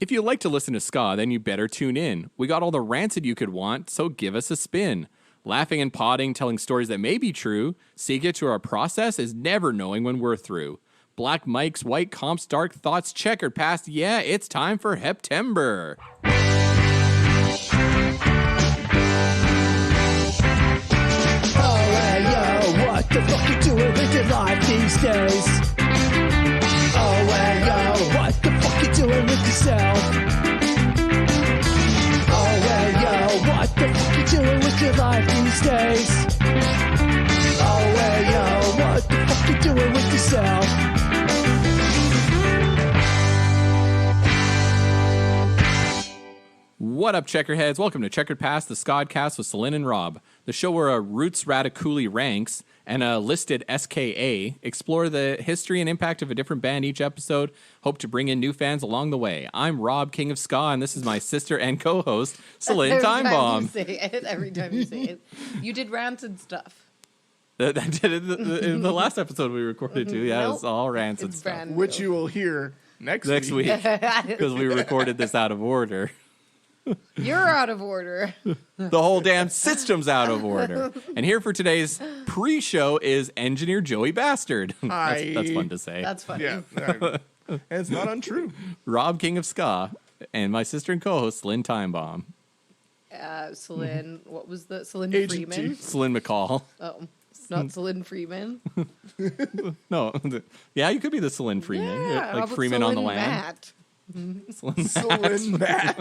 If you like to listen to ska, then you better tune in. We got all the rancid you could want, so give us a spin. Laughing and potting, telling stories that may be true. Secret to our process is never knowing when we're through. Black mics, white comps, dark thoughts, checkered past. Yeah, it's time for Heptember. What the fuck you doing with your life these days? Oh, well, yo, what the fuck you doing with yourself? Oh, well, yo, what the fuck you doing with your life these days? Oh, well, yo, what the fuck you doing with yourself? What up, Checkerheads? Welcome to Checkered Past, the Ska'd cast with Celine and Rob, the show where a Roots Radiculi ranks and a listed SKA explore the history and impact of a different band each episode. Hope to bring in new fans along the way. I'm Rob, King of Ska, and this is my sister and co-host, Celine Timebomb. Every time you say it. You did Rancid stuff. That did it in the last episode we recorded too. Yeah, Nope. it's all Rancid It's stuff. brand new. Which you will hear next week. Because we recorded this out of order. You're out of order. The whole damn system's out of order. And here for today's pre-show is engineer Joey Bastard. That's fun to say. That's funny. Yeah. And it's not untrue. Rob, King of Ska, and my sister and co-host, Lynn Timebomb. Celine, what was the Celine Agent Freeman? T. Celine McCall. Oh, it's not Celine Freeman. No. Yeah, you could be the Celine Freeman. Yeah, how Like about Freeman on the Celine land. Matt? Celine Matt.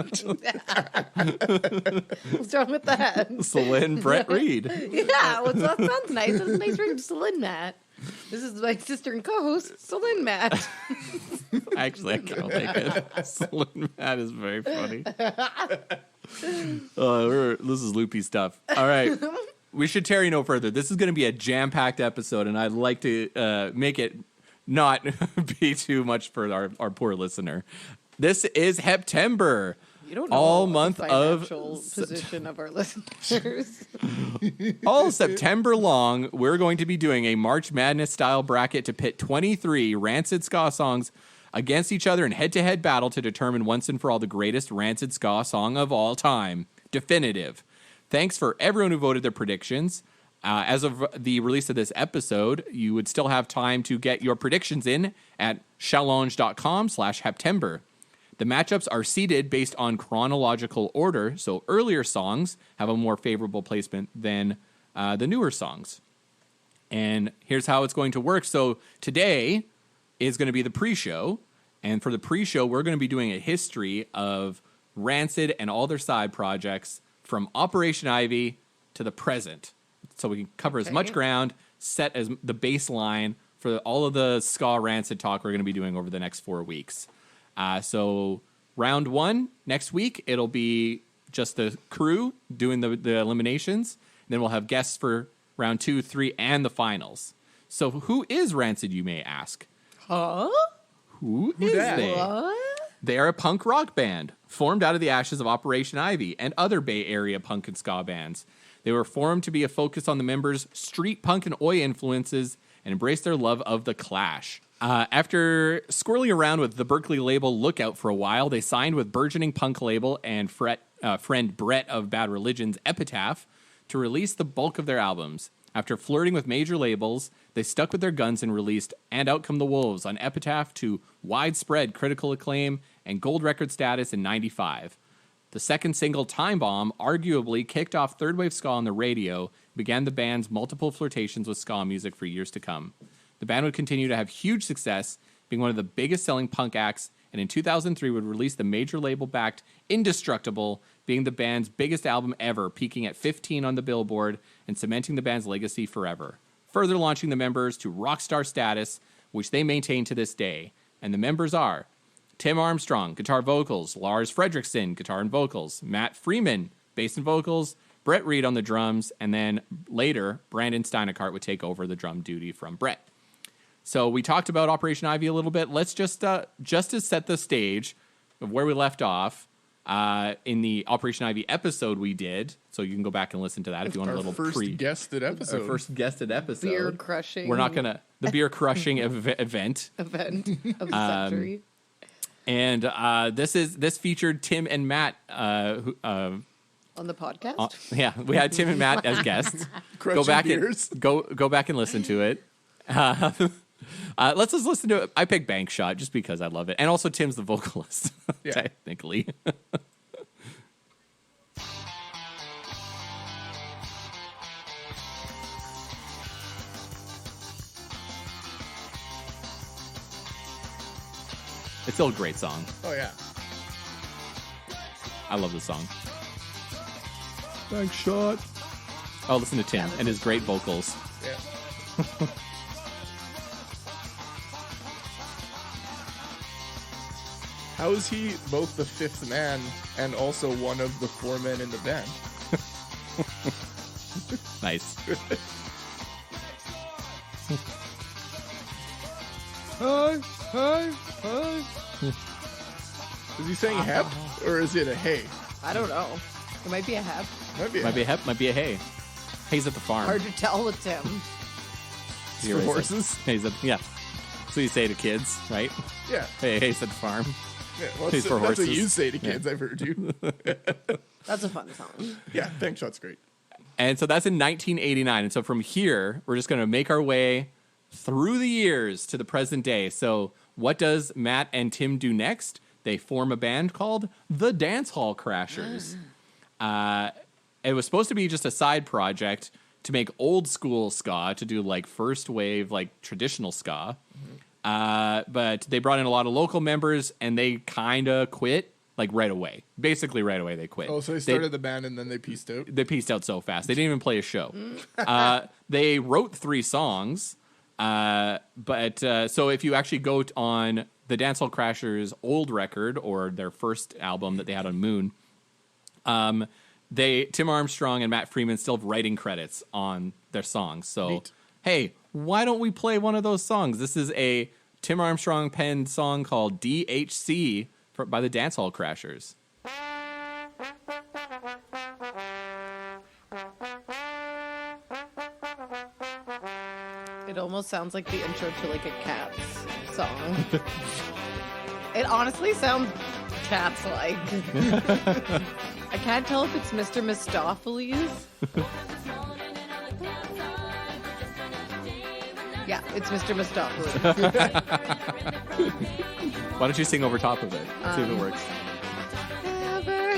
What's wrong with that? Celine Brett Reed. Yeah, well, that sounds nice. That's a nice ring, Celine Matt. This is my sister and co-host, Celine Matt. Actually, I can't take it. Celine Matt is very funny. This is loopy stuff. All right. We should tarry no further. This is going to be a jam-packed episode, and I'd like to make it not be too much for our poor listener. This is Heptember. You don't know all the month of financial position of our listeners. all September long. We're going to be doing a March Madness style bracket to pit 23 Rancid Ska songs against each other in head-to-head battle to determine once and for all the greatest Rancid Ska song of all time. Definitive. Thanks for everyone who voted their predictions. As of the release of this episode, you would still have time to get your predictions in at challenge.com/Heptember. The matchups are seeded based on chronological order, so earlier songs have a more favorable placement than the newer songs. And here's how it's going to work. So today is going to be the pre-show, and for the pre-show, we're going to be doing a history of Rancid and all their side projects from Operation Ivy to the present. So we can cover as much ground, set as the baseline for all of the Ska Rancid talk we're going to be doing over the next 4 weeks. So round one, next week, it'll be just the crew doing the eliminations. Then we'll have guests for round 2, 3, and the finals. So who is Rancid, you may ask? Huh? Who is dat? they? What? They are a punk rock band formed out of the ashes of Operation Ivy and other Bay Area punk and ska bands. They were formed to be a focus on the members' street punk and oi influences and embrace their love of the Clash. After squirreling around with the Berkeley label Lookout for a while, they signed with burgeoning punk label and friend Brett of Bad Religion's Epitaph to release the bulk of their albums. After flirting with major labels, they stuck with their guns and released And Out Come the Wolves on Epitaph to widespread critical acclaim and gold record status in '95. The second single, Timebomb, arguably kicked off third wave ska on the radio, began the band's multiple flirtations with ska music for years to come. The band would continue to have huge success, being one of the biggest selling punk acts, and in 2003 would release the major label-backed Indestructible, being the band's biggest album ever, peaking at 15 on the Billboard and cementing the band's legacy forever, further launching the members to rock star status, which they maintain to this day. And the members are Tim Armstrong, guitar vocals, Lars Fredriksson, guitar and vocals, Matt Freeman, bass and vocals, Brett Reed on the drums, and then later, Brandon Steinekart would take over the drum duty from Brett. So we talked about Operation Ivy a little bit. Let's just to set the stage of where we left off in the Operation Ivy episode we did. So you can go back and listen to that if you want a little first guested episode. Our first guested episode. Beer crushing. We're not going to... The beer crushing event. Event of the century. And this featured Tim and Matt. On the podcast? Yeah, we had Tim and Matt as guests. Go back and listen to it. Let's just listen to it. I picked Bank Shot just because I love it, and also Tim's the vocalist, technically. It's still a great song. Oh, yeah. I love this song. Bank Shot. Oh, listen to Tim and his great vocals. Yeah. How is he both the fifth man and also one of the four men in the band? Nice. Hi. Is he saying hep or is it a hey? I don't know. It might be a hep. Might be a Might be a hep, might be a hay. Hay's at the farm. Hard to tell with Tim. You for already horses. said- Hay's at, yeah. So you say to kids, right? Yeah. Hey, Hay's at the farm. Yeah, well, Pays for that's what horses. you say to kids, I've heard you. That's a fun song. Yeah, Bank Shot's great. And so that's in 1989. And so from here, we're just going to make our way through the years to the present day. So what does Matt and Tim do next? They form a band called the Dance Hall Crashers. It was supposed to be just a side project to make old school ska, to do like first wave, like traditional ska. But they brought in a lot of local members and they kind of quit like right away. Basically right away they quit. Oh, so they started the band and then they pieced out? They pieced out so fast. They didn't even play a show. They wrote 3 songs. But so if you actually go on the Dancehall Crashers' old record or their first album that they had on Moon, Tim Armstrong and Matt Freeman still have writing credits on their songs. So, Neat. Hey, why don't we play one of those songs? This is a Tim Armstrong penned song called DHC by the Dancehall Crashers. It almost sounds like the intro to like a Cats song. It honestly sounds Cats-like. I can't tell if it's Mr. Mistopheles. Yeah, it's Mr. Mistopheles. Why don't you sing over top of it? See if it works. Ever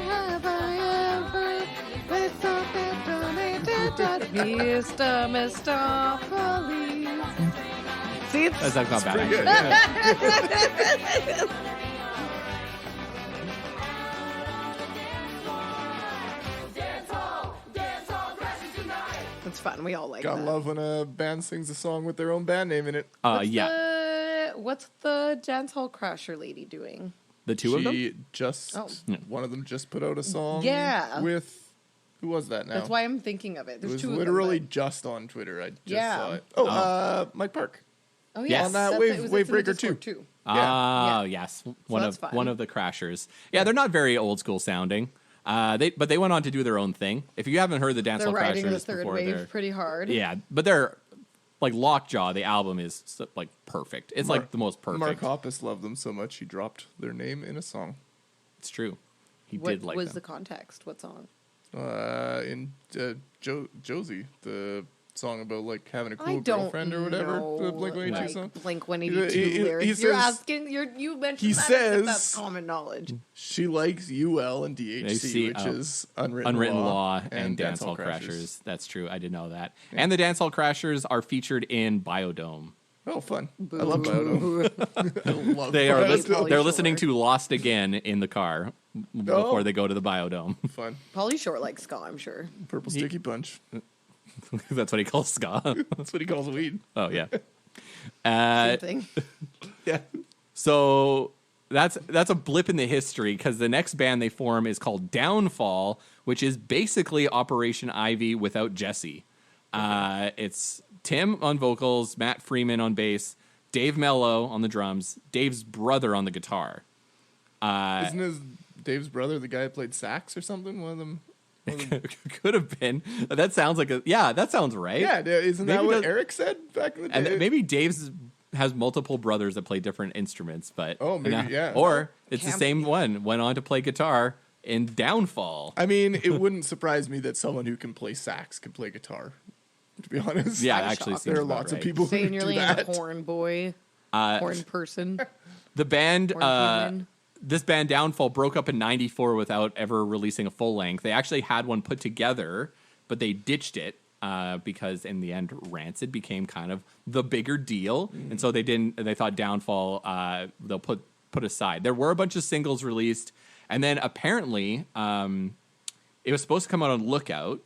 have I ever with something Mr. Mistopheles. See, That's not bad. Pretty good. Actually. Yeah. it's fun. We all like Gotta that. love when a band sings a song with their own band name in it. What's the Dance Hall Crasher lady doing? The two of them? She just, one of them just put out a song Yeah. with, who was that now? That's why I'm thinking of it. It There's was two literally of them. just on Twitter. I just Yeah. saw it. Oh, Mike Park. Oh, Yes. yeah. On that it was in the Wavebreaker Discord, 2. too. Ah, Yeah. yes. One that's of fun. one of the Crashers. Yeah, they're not very old school sounding. But they went on to do their own thing. If you haven't heard the They're Dancehall riding the Crashers third before, wave pretty hard. yeah, but they're like Lockjaw. The album is like perfect. It's like the most perfect. Mark Hoppus loved them so much he dropped their name in a song. It's true. He What did like was them. the context? What song? In Josie, the song about like having a I cool don't girlfriend or whatever. know, The Blink-182 like, song. Blink-182 lyrics. he You're says- asking. You mentioned he that as if that's says- common knowledge. She likes UL and DHC, which is Unwritten Law and Dancehall Crashers. That's true. I did know that. And the Dancehall Crashers are featured in Biodome. Oh, fun. I love Biodome. I love They are Biodome. Pauly they're Shore. listening to Lost Again in the car before they go to the Biodome. Fun. Pauly Shore likes ska, I'm sure. Purple Sticky Punch. That's what he calls ska. That's what he calls weed. Oh yeah. Same thing. Yeah. So that's a blip in the history because the next band they form is called Downfall, which is basically Operation Ivy without Jesse. It's Tim on vocals, Matt Freeman on bass, Dave Mello on the drums, Dave's brother on the guitar. Isn't Dave's brother the guy who played sax or something? One of them. Could have been. That sounds like that sounds right. Yeah, isn't Maybe that what does- Eric said back in the day? And maybe Dave's has multiple brothers that play different instruments, but maybe, yeah. Or it's the Can't same be. one. Went on to play guitar in Downfall. I mean, it wouldn't surprise me that someone who can play sax could play guitar. To be honest, Yeah, I'm actually, shocked. seems there are about lots of right. people who Saying do you're a that. horn boy, horn person. The band, Horn human. this band Downfall broke up in '94 without ever releasing a full length. They actually had one put together, but they ditched it because in the end, Rancid became kind of the bigger deal, and so they didn't. They thought Downfall they'll put aside. There were a bunch of singles released, and then apparently it was supposed to come out on Lookout.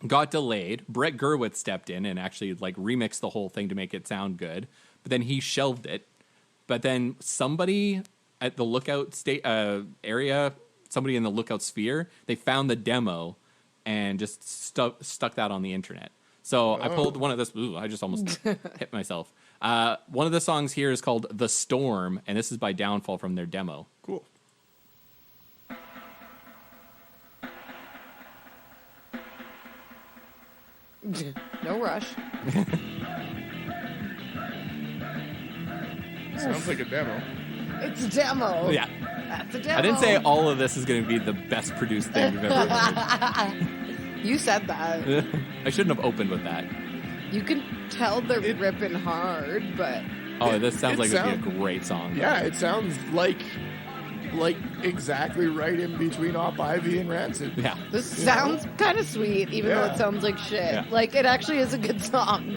Got delayed. Brett Gerwitz stepped in and actually like remixed the whole thing to make it sound good, but then he shelved it. But then somebody at the Lookout state area, somebody in the Lookout sphere, they found the demo and just stuck that on the internet. So I pulled one of this. Ooh, I just almost hit myself. One of the songs here is called "The Storm," and this is by Downfall from their demo. Cool. No rush. Sounds like a demo. It's a demo. Yeah, That's a demo. I didn't say all of this is going to be the best produced thing you've ever heard. You said that. I shouldn't have opened with that. You can tell they're ripping hard, but Oh, this sounds it like it'd be a sound- great song. Yeah, it sounds like exactly right in between Op Ivy and Rancid. Yeah. this sounds kind of sweet, even though Yeah. it sounds like shit. Yeah. Like, it actually is a good song.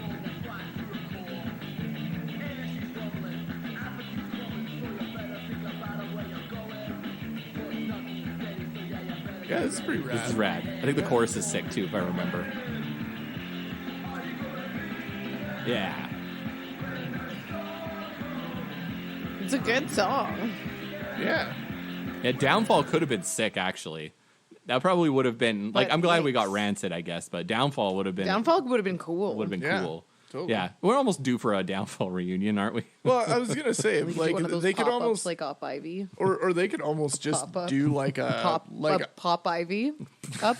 Yeah, it's pretty rad. This is rad. I think the chorus is sick too, if I remember. Yeah. It's a good song. Yeah. Yeah, Downfall could have been sick, actually. That probably would have been like. But I'm glad we got thanks. Rancid, I guess, but Downfall would have been Downfall would have been cool. would have been Yeah, cool. totally. Yeah, we're almost due for a Downfall reunion, aren't we? Well, I was gonna say, We could do like, one of those they could pop-ups almost, like Op Ivy. or they could almost just Pop-up. do like a, Pop Ivy. Up.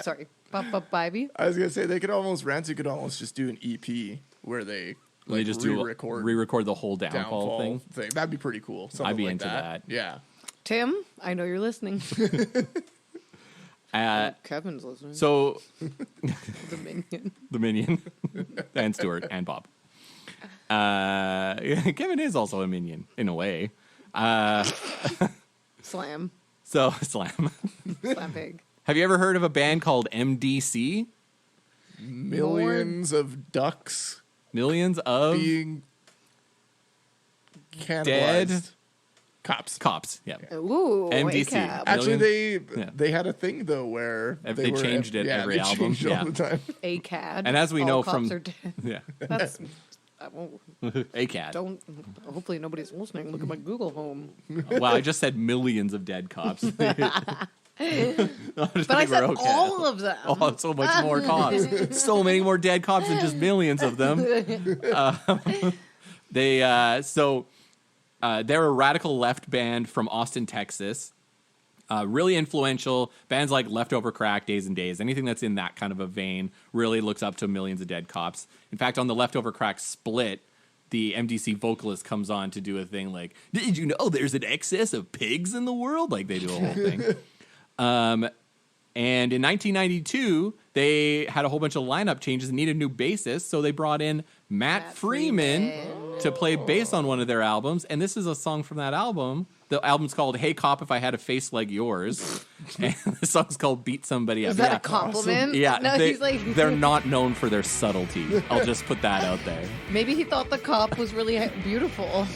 Sorry. Pop Ivy. I was gonna say they could almost, Rancid could almost just do an EP where they like They just re-record the whole Downfall thing. That'd be pretty cool. Something I'd be like into that. Yeah. Tim, I know you're listening. Kevin's listening. So The Minion. the Minion and Stuart and Bob. Kevin is also a minion in a way. Slam. So Slam. Slam pig. Have you ever heard of a band called MDC? Millions of ducks Millions of being cannibalized. Dead? Cops. Yeah. Ooh. MDC. ACAB. Actually, Yeah. they had a thing though where They changed it every they album. changed it all Yeah. the time. ACAD. And as we All know cops from- are dead. Yeah. That's. I won't. ACAD. Don't. Hopefully nobody's listening. Look at my Google Home. Well, I just said millions of dead cops. But I said all of them. Oh, so much more cops. So many more dead cops than just millions of them. They're a radical left band from Austin, Texas. Really influential. Bands like Leftover Crack, Days and Days, anything that's in that kind of a vein really looks up to Millions of Dead Cops. In fact, on the Leftover Crack split, the MDC vocalist comes on to do a thing like, "Did you know there's an excess of pigs in the world?" Like, they do a whole thing. And in 1992, they had a whole bunch of lineup changes and needed a new bassist, so they brought in Matt Freeman to play bass on one of their albums. And this is a song from that album. The album's called "Hey Cop, If I Had a Face Like Yours," and the song's called "Beat Somebody Up." Is that a compliment? Yeah, No, he's like. they're not known for their subtlety. I'll just put that out there. Maybe he thought the cop was really beautiful.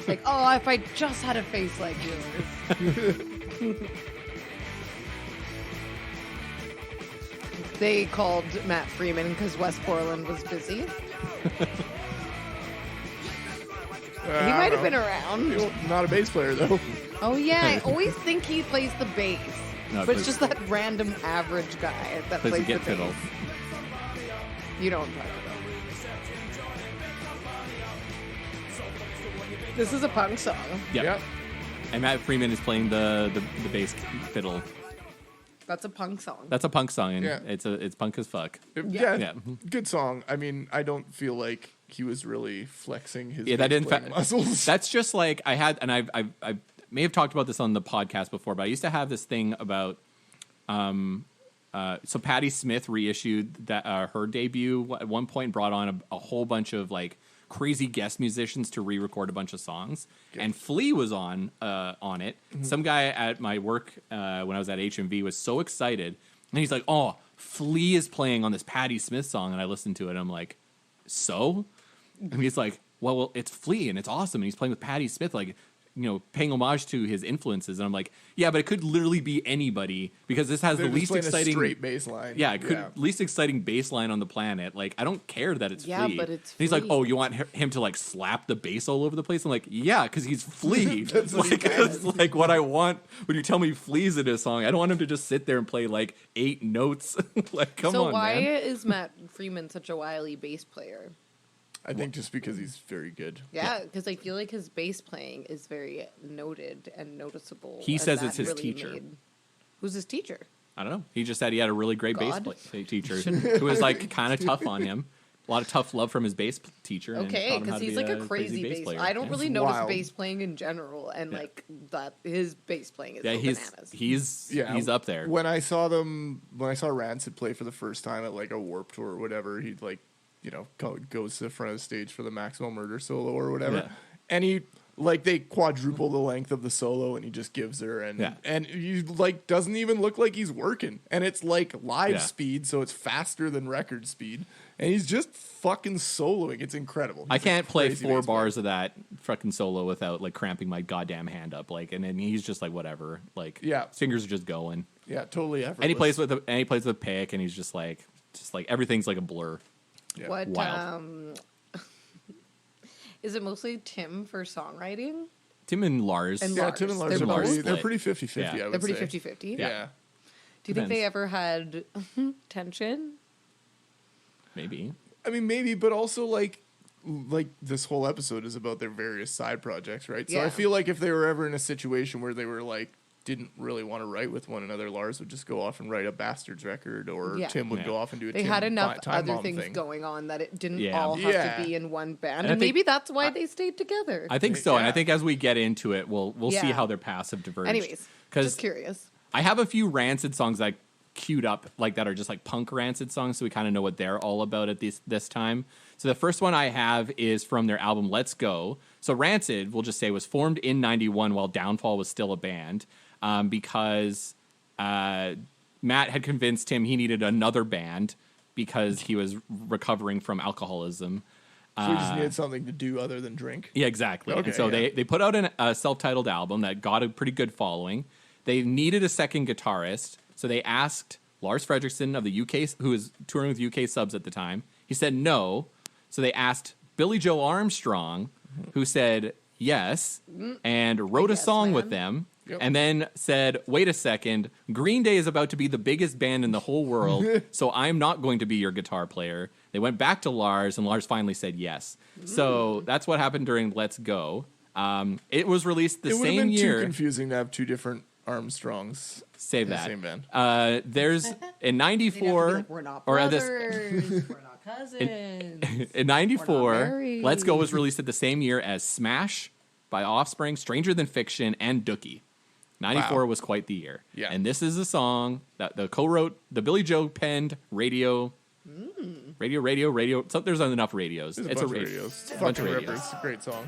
Like, oh, if I just had a face like yours. They called Matt Freeman because West Portland was busy. He might have been around. Not a bass player though. Oh, yeah. I always think he plays the bass. No, But it's just that random average guy that Plays plays the the git bass. fiddle. You don't play. This is a punk song. Yep. Yep. And Matt Freeman is playing the bass fiddle. That's a punk song. That's a punk song, and Yeah. it's punk as fuck. Yeah. Yeah. Good song. I mean, I don't feel like he was really flexing his Yeah, that didn't muscles. That's just like I had, and I may have talked about this on the podcast before, but I used to have this thing about, so Patti Smith reissued that her debut at one point, brought on a whole bunch of like crazy guest musicians to re-record a bunch of songs, and Flea was on it. Mm-hmm. Some guy at my work when I was at HMV was so excited, and he's like, "Oh, Flea is playing on this Patti Smith song," and I listened to it, and I'm like, "So?" And he's like, well, it's Flea, and it's awesome, and he's playing with Patti Smith, like, paying homage to his influences. And I'm like, yeah, but it could literally be anybody, because this has the least exciting straight bass line. Yeah, least exciting bass line on the planet. Like, I don't care that it's Flea. Yeah, but it's Flea. And he's like, oh, you want him to like slap the bass all over the place? I'm like, yeah, because he's Flea. That's like what I want when you tell me Flea's in a song. I don't want him to just sit there and play like 8 notes. Like, come on, So why man. is Matt Freeman such a wily bass player? I think just because he's very good. Yeah, because I feel like his bass playing is very noted and noticeable. He and says that it's his really teacher. Who's his teacher? I don't know. He just said he had a really great God? bass teacher who was like kind of tough on him. A lot of tough love from his bass teacher. Okay, because he's like a crazy bass player. I don't really notice wild. bass playing in general, and like that his bass playing is bananas. He's up there. When I saw Rancid play for the first time at like a Warped Tour or whatever, he'd like, goes to the front of the stage for the Maximum Murder solo or whatever, and he they quadruple the length of the solo, and he just gives her, and he like doesn't even look like he's working, and it's like live speed, so it's faster than record speed, and he's just fucking soloing. It's incredible. I can't play 4 bars of that fucking solo without like cramping my goddamn hand up, like, and then he's just like whatever, like, his fingers are just going. Yeah, totally effortless. And he plays with a pick, and he's just like everything's like a blur. Yeah. What Wild. Is it mostly Tim for songwriting? Tim and Lars. And Yeah, Tim and Lars They're are both pretty 50-50, Yeah. I would They're pretty say. 50-50? Yeah. Do you think they ever had tension? Maybe. I mean, maybe, but also like this whole episode is about their various side projects, right? So I Yeah. feel like if they were ever in a situation where they were like didn't really want to write with one another, Lars would just go off and write a Bastards record, or Tim would go off and do a They Tim had enough Time other Bomb things thing. going on that it didn't Yeah. all have to be in one band, And I and think- maybe that's why they stayed together. I think so, and I Yeah. think as we get into it, we'll see Yeah. how their paths have diverged. Anyways, just curious. I have a few Rancid songs I queued up like that are just like punk Rancid songs, so we kind of know what they're all about at this time. So the first one I have is from their album Let's Go. So Rancid, we'll just say, was formed in '91 while Downfall was still a band, because Matt had convinced him he needed another band because he was recovering from alcoholism. So we just needed something to do other than drink. Yeah, exactly. Okay, and so yeah. they put out a self-titled album that got a pretty good following. They needed a second guitarist, so they asked Lars Fredriksson of the UK, who was touring with UK Subs at the time. He said no, so they asked Billy Joe Armstrong, who said yes, and wrote a song with them. Yep. And then said, wait a second, Green Day is about to be the biggest band in the whole world, so I'm not going to be your guitar player. They went back to Lars, and Lars finally said yes. So that's what happened during Let's Go. It was released the It would have same been year. too confusing to have two different Armstrongs Save in the that. same band. There's in '94, We're not or at brothers. We're not cousins. in '94, married. Let's Go was released at the same year as Smash by Offspring, Stranger Than Fiction, and Dookie. '94 Wow. was quite the year. Yeah. And this is a song that the co-wrote, the Billy Joe penned radio. So there's enough radios. There's It's a bunch a of radio. radios. A bunch of Fucking radios. Rippers. Great song.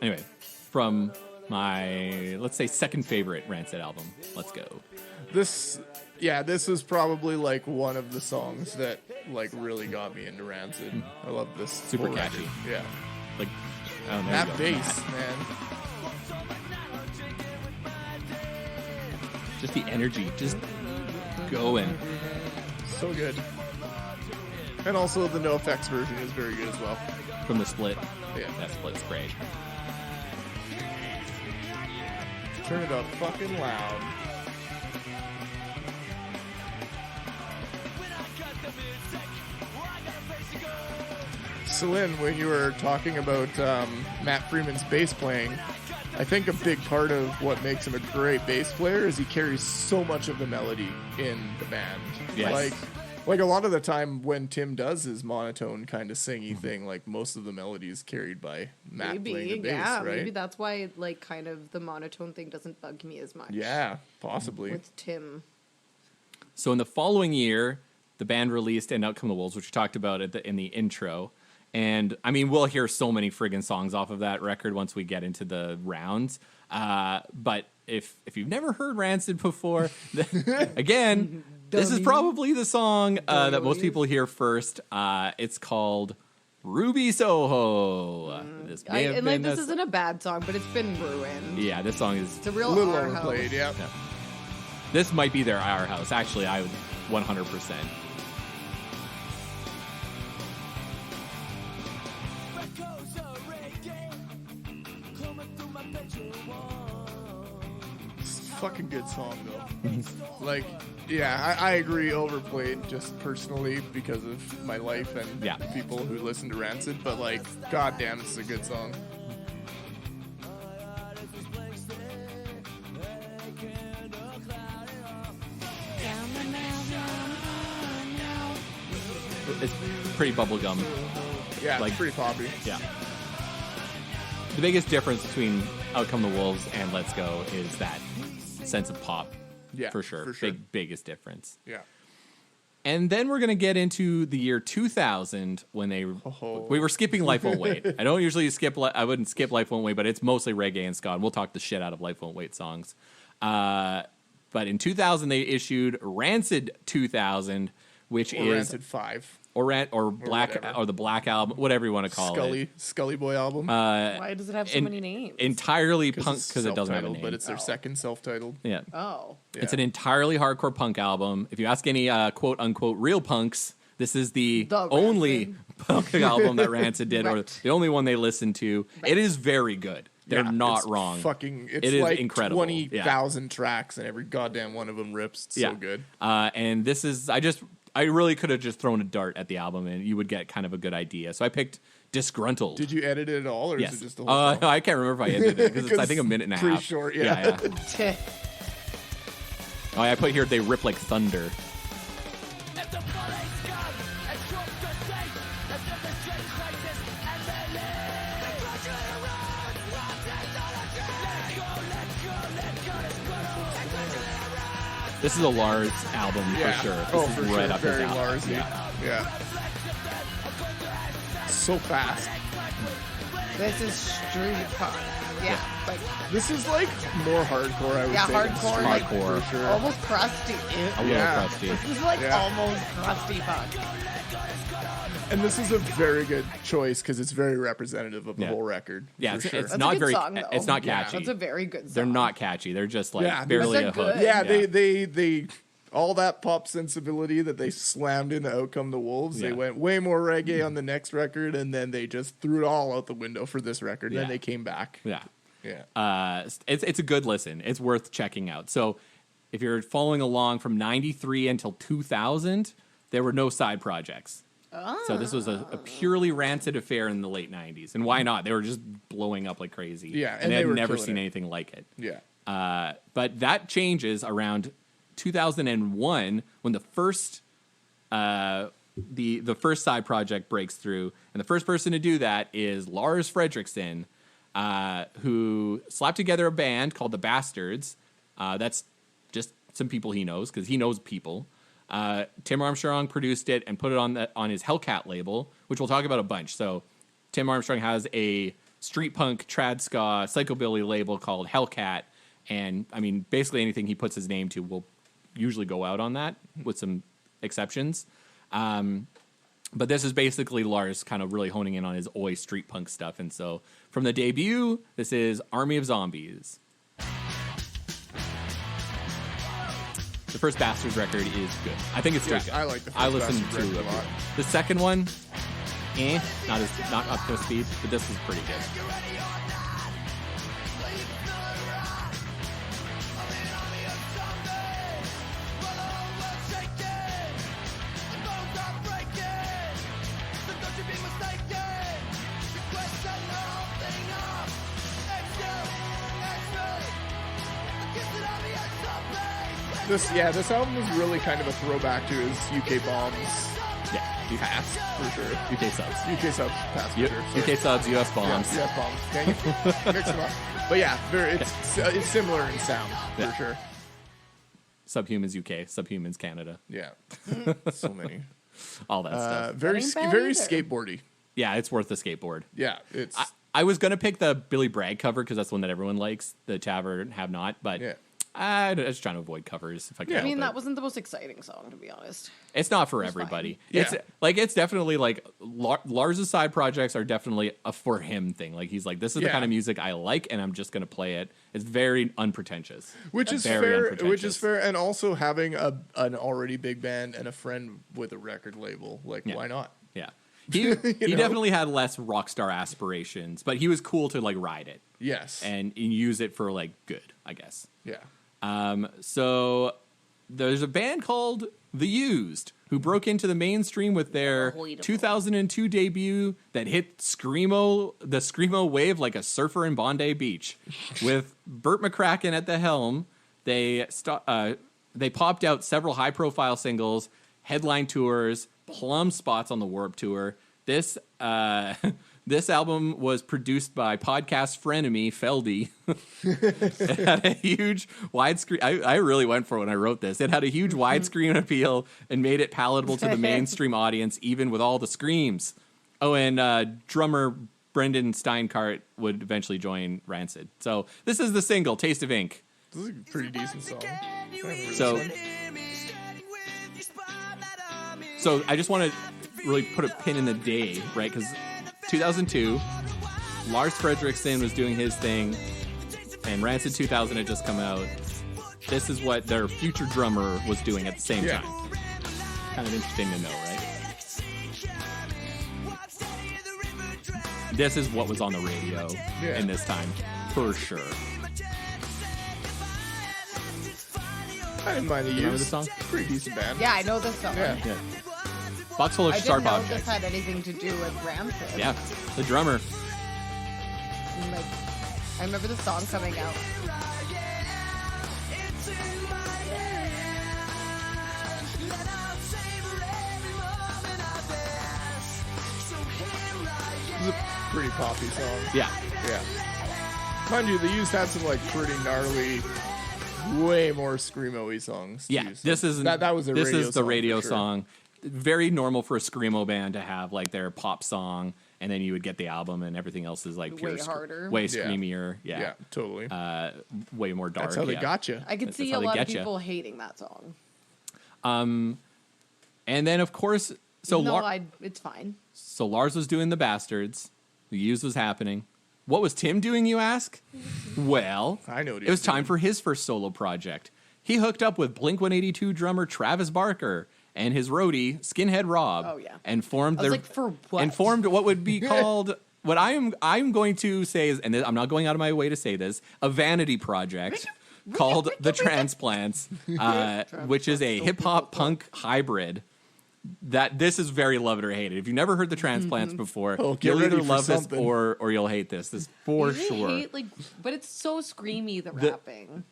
Anyway, from my, let's say, second favorite Rancid album, Let's Go. This is probably like one of the songs that like really got me into Rancid. I love this. Super whole catchy. record. Yeah. Like, oh, there That you go. bass, man. Just the energy, just going. So good. And also the NoFX version is very good as well. From the Split. Yeah. That Split's great. Turn it up fucking loud. Celine, when you were talking about Matt Freeman's bass playing, I think a big part of what makes him a great bass player is he carries so much of the melody in the band. Yes. Like a lot of the time when Tim does his monotone kind of singy thing, like most of the melody is carried by Matt playing the bass, right? Maybe that's why like kind of the monotone thing doesn't bug me as much. Yeah, possibly. With Tim. So in the following year, the band released "And Out Come the Wolves," which we talked about in the intro. And I mean, we'll hear so many friggin' songs off of that record once we get into the rounds. But if you've never heard Rancid before, again, this is probably the song that most people hear first. It's called Ruby Soho. This isn't a bad song, but it's been ruined. Yeah, this song is It's a real little our house. overplayed, yeah. This might be their Our House. Actually, I would 100%. Fucking good song though. Like, yeah, I agree, overplayed just personally because of my life and Yeah. people who listen to Rancid, but like, goddamn, this is a good song. It's pretty bubblegum. Yeah, Like- it's pretty poppy. Yeah. The biggest difference between Out Come the Wolves and Let's Go is that sense of pop. Yeah, For sure. Biggest difference. Yeah. And then we're going to get into the year 2000 when we were skipping Life Won't Wait. I don't usually I wouldn't skip Life Won't Wait, but it's mostly reggae and ska. And we'll talk the shit out of Life Won't Wait songs. But in 2000, they issued Rancid 2000, which Or is Rancid 5. or Black whatever. or the Black Album, whatever you want to call it. Scully Boy album. Why does it have so many names? Entirely punk it's because it doesn't have a self-titled, name. but it's their second self-titled. Yeah. Oh. It's an entirely hardcore punk album. If you ask any quote unquote real punks, this is the only punk album that Rancid did, or Right. the only one they listened to. It is very good. They're Yeah, not it's wrong. It's It is like incredible. 20,000 tracks, and every goddamn one of them rips. It's so good. And this is I really could have just thrown a dart at the album, and you would get kind of a good idea. So I picked Disgruntled. Did you edit it at all, or Yes. is it just the whole song? I can't remember if I edited it because it's I think a minute and a Pretty half. short, yeah. Oh, I put here they rip like thunder. This is a Lars album for sure. This Oh, is for right sure. up his Very alley. Larsy. Yeah. So fast. This is street punk. Yeah. Like, This is like more hardcore, I would say. than hardcore. street, Like, Hardcore. for sure. almost crusty. A little Yeah. crusty. This is like Yeah. almost crusty punk. And this is a very good choice because it's very representative of the Yeah. whole record. Yeah, for it's, sure. it's That's not a good very. song, though. It's not Yeah. catchy. That's a very good song. They're not catchy. They're just like Yeah, barely they're a hook. good. Yeah, they all that pop sensibility that they slammed into Out Come the Wolves. Yeah. They went way more reggae on the next record, and then they just threw it all out the window for this record. Yeah. Then they came back. Yeah. Yeah. It's a good listen. It's worth checking out. So if you're following along from 93 until 2000, there were no side projects. So this was a purely Rancid affair in the late 90s. And why not? They were just blowing up like crazy. Yeah, And and I they had were never killing seen it. anything like it. Yeah. But that changes around 2001 when the first the first side project breaks through, and the first person to do that is Lars Fredriksson, who slapped together a band called the Bastards. That's just some people he knows because he knows people. Tim Armstrong produced it and put it on his Hellcat label, which we'll talk about a bunch. So Tim Armstrong has a street punk, trad ska, psychobilly label called Hellcat, and I mean basically anything he puts his name to will usually go out on that, with some exceptions. But this is basically Lars kind of really honing in on his oi street punk stuff. And so from the debut, this is Army of Zombies. The first Bastards record is good. I think it's still Yeah, good. I like the first I listened Bastards to record a lot. the second one. Not up to speed, but this is pretty good. This album was really kind of a throwback to his UK Bombs past, for sure. UK subs. UK subs past, for sure. UK subs, US bombs. Yeah, US Bombs. Dang it. Mix them up. But yeah, it's similar in sound, for sure. Subhumans UK, Subhumans Canada. Yeah. So many. All that stuff. Very That ain't bad very either. skateboardy. Yeah, it's worth the skateboard. Yeah, it's... I was going to pick the Billy Bragg cover because that's the one that everyone likes, the Tavern Have Not, but I'm just trying to avoid covers if I can. I mean, help that it. wasn't the most exciting song, to be honest. It's not for everybody. fine. It's Yeah. it's definitely like Lars's side projects are definitely a for him thing. Like he's like, this is the kind of music I like, and I'm just going to play it. It's very unpretentious, Which is Very fair. Which is fair, and also having an already big band and a friend with a record label, like why not? Yeah. He definitely had less rock star aspirations, but he was cool to like ride it Yes. and use it for like good, I guess. Yeah. So there's a band called The Used who broke into the mainstream with their 2002 debut that hit the screamo wave like a surfer in Bondi Beach. With Burt McCracken at the helm, they popped out several high-profile singles, headline tours, plum spots on the Warped Tour. This album was produced by podcast frenemy Feldy. It had a huge widescreen. I really went for it when I wrote this. It had a huge widescreen appeal and made it palatable to the mainstream audience, even with all the screams. Oh, and drummer Brendan Steinkart would eventually join Rancid. So this is the single, Taste of Ink. This is a pretty decent song. So I just want to really put a pin in the day, right? Because 2002, Lars Fredriksson was doing his thing, and Rancid 2000 had just come out. This is what their future drummer was doing at the same time. Kind of interesting to know, right? This is what was on the radio in this time, for sure. I didn't mind the Remember Used. the song? Pretty decent band. Yeah, I know this song. Yeah. Yeah. Box full of I sharp didn't know objects. this had anything to do with Rancid. Yeah, the drummer. And, like, I remember the song coming out. This is a pretty poppy song. Yeah. Yeah. Mind you, the Used had some like pretty gnarly, way more screamo-y songs. Yeah, too, so this is that was a this radio is the song radio for sure. song. Very normal for a screamo band to have like their pop song, and then you would get the album, and everything else is like pure Way harder. way Yeah. screamier. Yeah, Yeah, totally. way more dark. That's how they yeah. got you. I could That's see how a they lot of get ya. people hating that song. And then of course, so No, Lar- it's fine. so Lars was doing the Bastards, the Used was happening. What was Tim doing, you ask? Well, I know what he it was was time doing. for his first solo project. He hooked up with Blink-182 drummer Travis Barker and his roadie Skinhead Rob. Oh, yeah. And formed I was like, for what? And formed what would be called what I'm going to say is, and I'm not going out of my way to say this, a vanity project called the Transplants, which is a hip hop punk hybrid. That this is very love it or hate it. If you've never heard the Transplants before, Oh, get you'll ready either for love this something. or you'll hate this. This for You sure. hate, like, but it's so screamy, the rapping.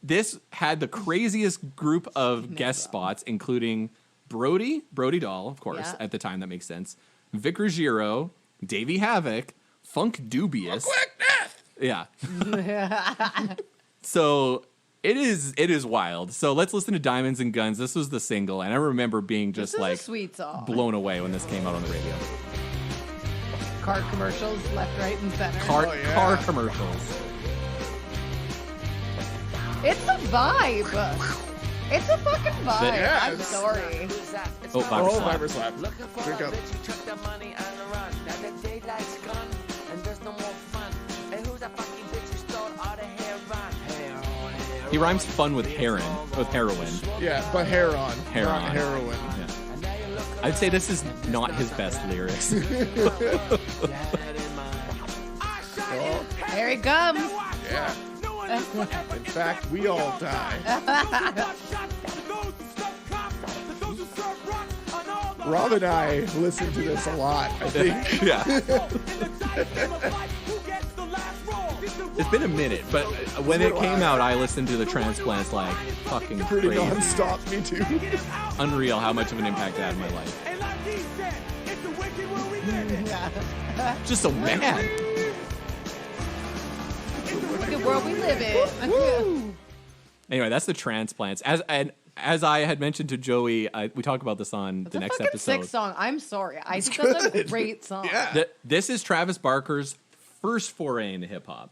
This had the craziest group of guest spots, including Brody Dahl, of course, Yeah. at the time that makes sense. Vic Ruggiero, Davey Havoc, Funk Dubious. Yeah. So it is wild. So let's listen to Diamonds and Guns. This was the single, and I remember being This just is like a sweet song. blown away when this came out on the radio. Car commercials, left, right, and center. Car commercials. It's a vibe. It's a fucking vibe. Yeah, I'm it's- sorry. Oh, Viper Slap. Viper Slap. Drink up. He rhymes fun with heroin. Yeah, but hair on. Hair not on. heroin. Yeah. I'd say this is not his best lyrics. Oh, Here he comes. yeah. In fact, we all die. Rob and I listen to this a lot, I think. Yeah. It's been a minute, but when it came out, I listened to the Transplants like fucking Pretty crazy. non-stop, me too. Unreal how much of an impact it had in my life. Just so mad. Wicked world we live in. Anyway, that's the Transplants. As I had mentioned to Joey, we talk about this on the next fucking episode. sick song. I'm sorry. I think that's a great song. Yeah. This is Travis Barker's first foray into hip hop.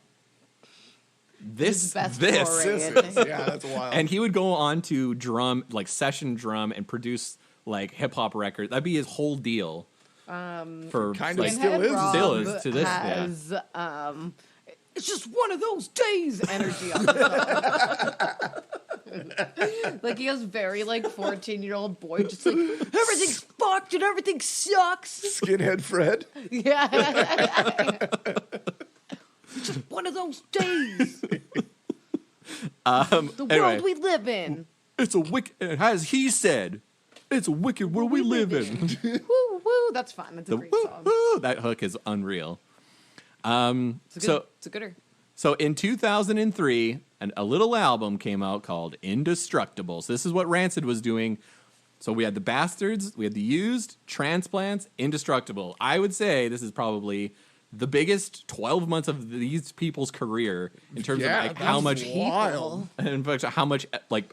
His best foray into- Yeah, that's wild. And he would go on to session drum and produce like hip hop records. That'd be his whole deal. For kind of like, still is. Still is to this day. has, it's just one of those days energy on the song. Like he has very 14-year-old boy just like everything's fucked and everything sucks. Skinhead Fred. Yeah. It's just one of those days. The anyway. world we live in. It's a wicked, as he said, it's a wicked world we live in. Woo woo, that's fun. That's a great song. Woo, that hook is unreal. It's a gooder. So in 2003, a little album came out called Indestructible. So this is what Rancid was doing. So we had the Bastards, we had the Used, Transplants, Indestructible. I would say this is probably the biggest 12 months of these people's career in terms of how much wild. in fact, how much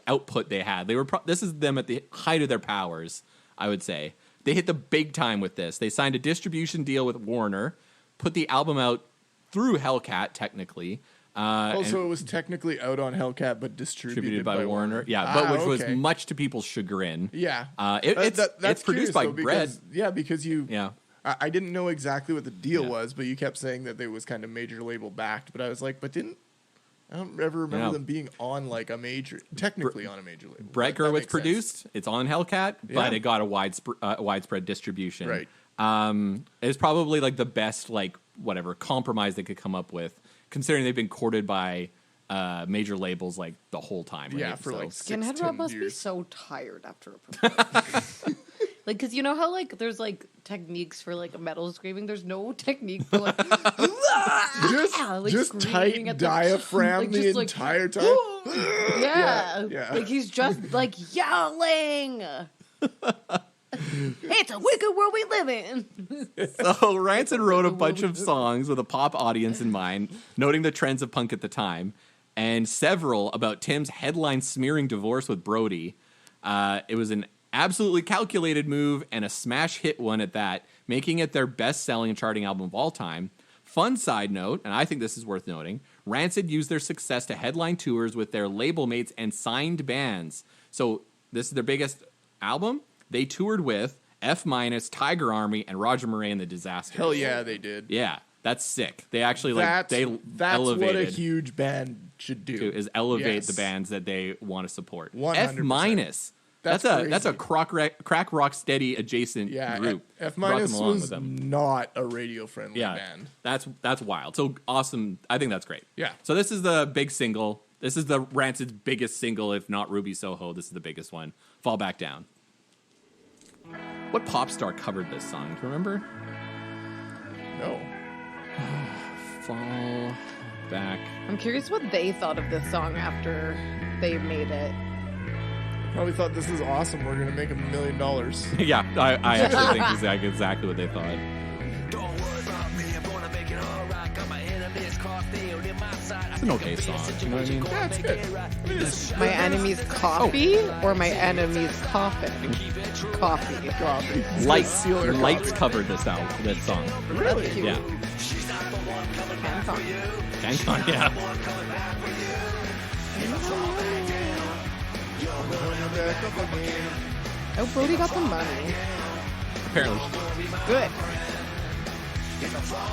output they had. They were this is them at the height of their powers, I would say. They hit the big time with this. They signed a distribution deal with Warner, put the album out through Hellcat technically. So it was technically out on Hellcat, but distributed by Warner. Yeah, but which was much to people's chagrin. Yeah. It's produced curious, by though, Bread. because you. Yeah. I didn't know exactly what the deal Yeah. was, but you kept saying that it was kind of major label backed. But I was like, I don't ever remember them being on technically on a major label. Brett That Gurewitz makes produced. sense. It's on Hellcat, Yeah. but it got a widespread distribution. Right. It's probably the best compromise they could come up with, considering they've been courted by major labels the whole time. Right? Yeah, for Skinhead 6-10 Rob must be years. so tired after a performance. Because you know how there's techniques for a metal screaming. There's no technique for just screaming tight at the- diaphragm the just entire time. Yeah. He's just yelling. It's a wicked world we live in. So Rancid wrote a bunch of songs with a pop audience in mind, noting the trends of punk at the time, and several about Tim's headline smearing divorce with Brody. It was an absolutely calculated move and a smash hit one at that, making it their best-selling charting album of all time. Fun side note, and I think this is worth noting, Rancid used their success to headline tours with their label mates and signed bands. So this is their biggest album. They toured with F-, Tiger Army, and Roger Murray and the Disasters. Hell yeah, they did. Yeah, that's sick. They actually That's elevated what a huge band should do. is elevate Yes. the bands that they want to support. 100%. F-. That's a crack rock steady adjacent group. F- Brought them was along with them. not a radio friendly Yeah, band. that's wild. So awesome. I think that's great. Yeah. So this is the big single. This is the Rancid's biggest single, if not Ruby Soho. This is the biggest one. Fall Back Down. What pop star covered this song? Do you remember? No. Fall Back. I'm curious what they thought of this song after they made it. Probably thought this is awesome. We're gonna make $1 million. Yeah, I actually think this is exactly what they thought. It's an okay song. You know what I mean? Yeah, it's good. My enemy's coffee or my enemy's coffin? Coffee. Coffee. Lights covered this song. Really? Cute. Yeah. Hands on. Yeah. Oh, Brody got the money. Apparently. Good.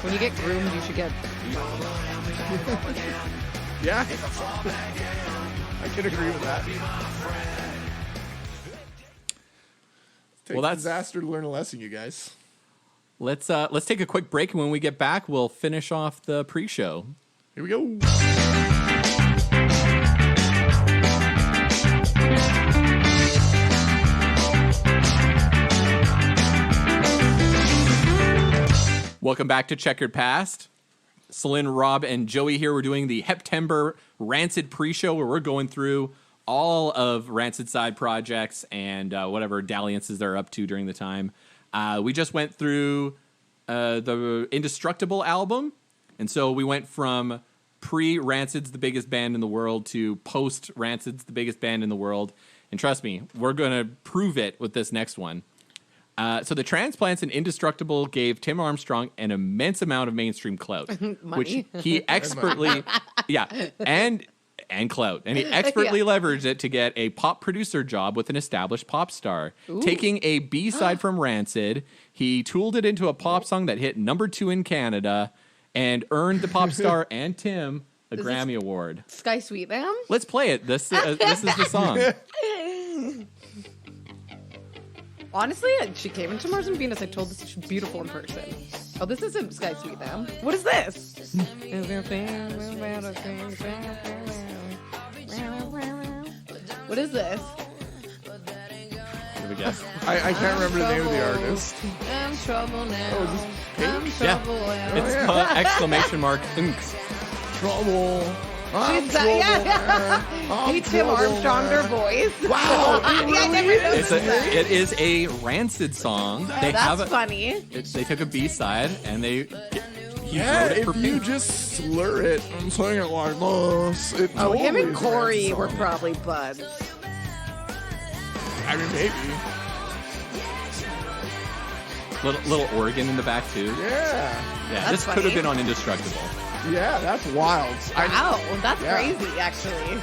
When you get groomed, you should get. Yeah. I can agree with that. Well, that's- disaster to learn a lesson, you guys. Let's take a quick break, and when we get back, we'll finish off the pre-show. Here we go. Welcome back to Checkered Past. Celine, Rob, and Joey here. We're doing the Heptember Rancid pre-show where we're going through all of Rancid side projects and whatever dalliances they're up to during the time. We just went through the Indestructible album, and so we went from pre-Rancid's the biggest band in the world to post-Rancid's the biggest band in the world. And trust me, we're going to prove it with this next one. So the Transplants and Indestructible gave Tim Armstrong an immense amount of mainstream clout, which he expertly, and clout, and he expertly leveraged it to get a pop producer job with an established pop star. Ooh. Taking a B-side from Rancid, he tooled it into a pop song that hit number 2 in Canada and earned the pop star and Tim a Grammy Award. Sky Sweet Lamb? Let's play it. This is the song. Honestly, she came into Mars and Venus. I told this she's beautiful in person. Oh, this isn't Sky Sweet Lamb. What is this? What is this? Give a guess. I can't remember the name of the artist. I'm trouble now. Oh, is this I'm trouble now. It's exclamation mark. Thinks. Trouble. She's Hey, Tim Armstrong, their voice. Wow. I never noticed that. It is a Rancid song. That's funny. They took a B-side and he wrote it for if you Pink. just slur it and sing it like this, it Oh, him totally and is a Corey Rancid were song. probably buds. I mean, maybe. Little organ in the back too. Yeah. Yeah, this That's could have funny. been on Indestructible. Yeah, that's wild. Wow, that's Yeah. crazy, actually.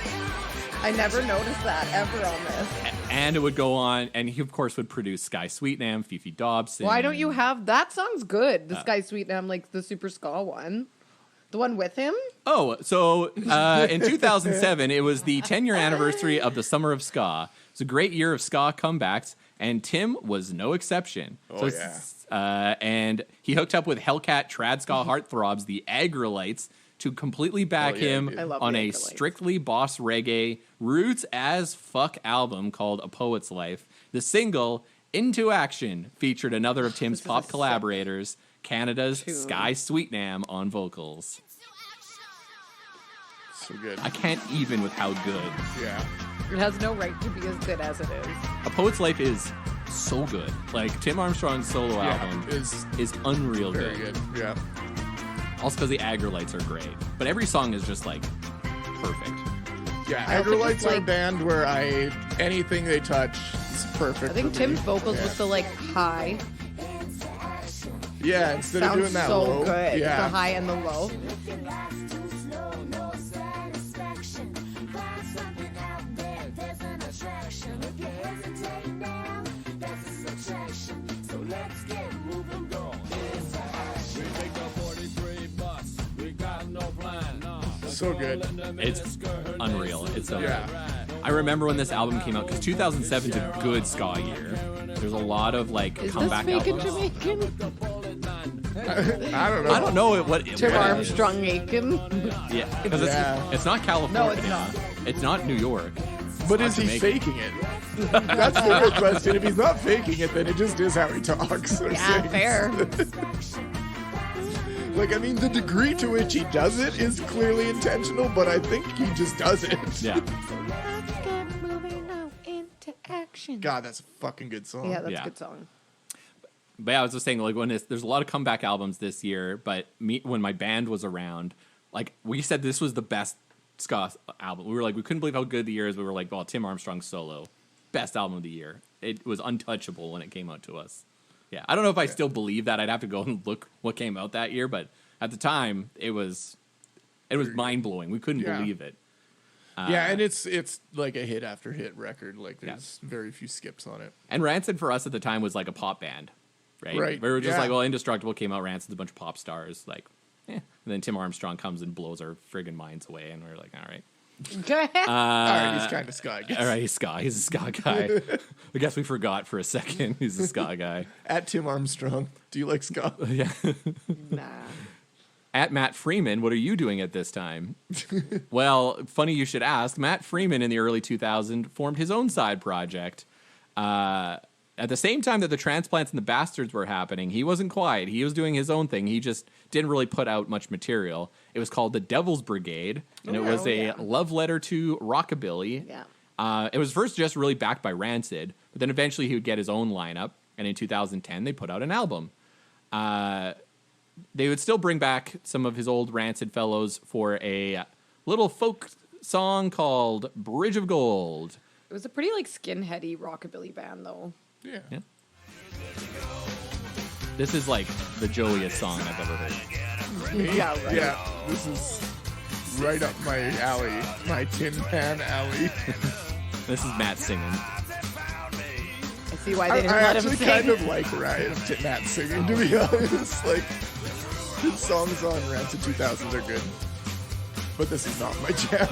I never noticed that ever on this. And it would go on, and he, of course, would produce Sky Sweetnam, Fifi Dobson. Why don't you have... That song's good. The Sky Sweet Lamb, like the Super Ska one. The one with him? Oh, so in 2007, it was the 10-year anniversary of the Summer of Ska. It was a great year of ska comebacks, and Tim was no exception. Oh, And he hooked up with Hellcat Trad Ska Heartthrobs, the Agrolites, to completely back Oh, yeah, him he did. I love on the a Agrolites. strictly boss reggae, roots as fuck album called A Poet's Life. The single, Into Action, featured another of Tim's This pop is a collaborators, Canada's tune. Sky Sweetnam on vocals. So good. I can't even with how good. Yeah. It has no right to be as good as it is. A Poet's Life is so good. Like, Tim Armstrong's solo album is is unreal very good. Yeah. Also because the Agrolites are great. But every song is just, like, perfect. Yeah, I also Agrolites just are a like- band where anything they touch is perfect. I think for me. Tim's vocals Yeah. with the like high Yeah, instead of sounds doing that so low. good. Yeah. The high and the low. So good. It's unreal. It's so Yeah. good. I remember when this album came out, because 2007 is a good ska year. There's a lot of, like, Is this comeback fake and albums. Jamaican? I don't know. I don't know what Tim what it is. Armstrong Aiken. Yeah, because Yeah. it's not California. No, it's not. It's not New York. But not is he Jamaican. faking it? That's the real question. If he's not faking it, then it just is how he talks. Or Yeah, sings. fair. Like, I mean, the degree to which he does it is clearly intentional, but I think he just does it. Yeah. Let's get moving now into action. God, that's a fucking good song. Yeah, that's Yeah. a good song. But yeah, I was just saying, like, there's a lot of comeback albums this year, but when my band was around, like, we said this was the best ska album. We were like, we couldn't believe how good the year is. We were like, well, Tim Armstrong solo, best album of the year. It was untouchable when it came out to us. Yeah, I don't know if I still believe that. I'd have to go and look what came out that year, but at the time, it was mind blowing. We couldn't Yeah. believe it. Yeah, and it's like a hit after hit record. Like, there's very few skips on it. And Rancid for us at the time was like a pop band, right? Right, We were just yeah. like, well, Indestructible came out, Rancid's a bunch of pop stars, like, and then Tim Armstrong comes and blows our friggin' minds away, and we're like, all right. All right, he's kind of ska, I guess. All right, he's ska. He's a ska guy. I guess we forgot for a second he's a ska guy. At Tim Armstrong, do you like ska? Yeah. Nah. At Matt Freeman, what are you doing at this time? Well, funny you should ask. Matt Freeman in the early 2000s formed his own side project. at the same time that the Transplants and the Bastards were happening, he wasn't quiet. He was doing his own thing. He just didn't really put out much material. It was called the Devil's Brigade, and it was a love letter to rockabilly. Yeah. It was first just really backed by Rancid, but then eventually he would get his own lineup, and in 2010 they put out an album. They would still bring back some of his old Rancid fellows for a little folk song called Bridge of Gold. It was a pretty like skinheady rockabilly band though. Yeah. This is like the Joeyest song I've ever heard. Yeah, right. Yeah, this is right up my alley, my Tin Pan alley. This is Matt singing. I see why they didn't I let him actually sing. kind of like Matt singing, to be honest. Like, his songs on Rancid 2000 are good, but this is not my jam.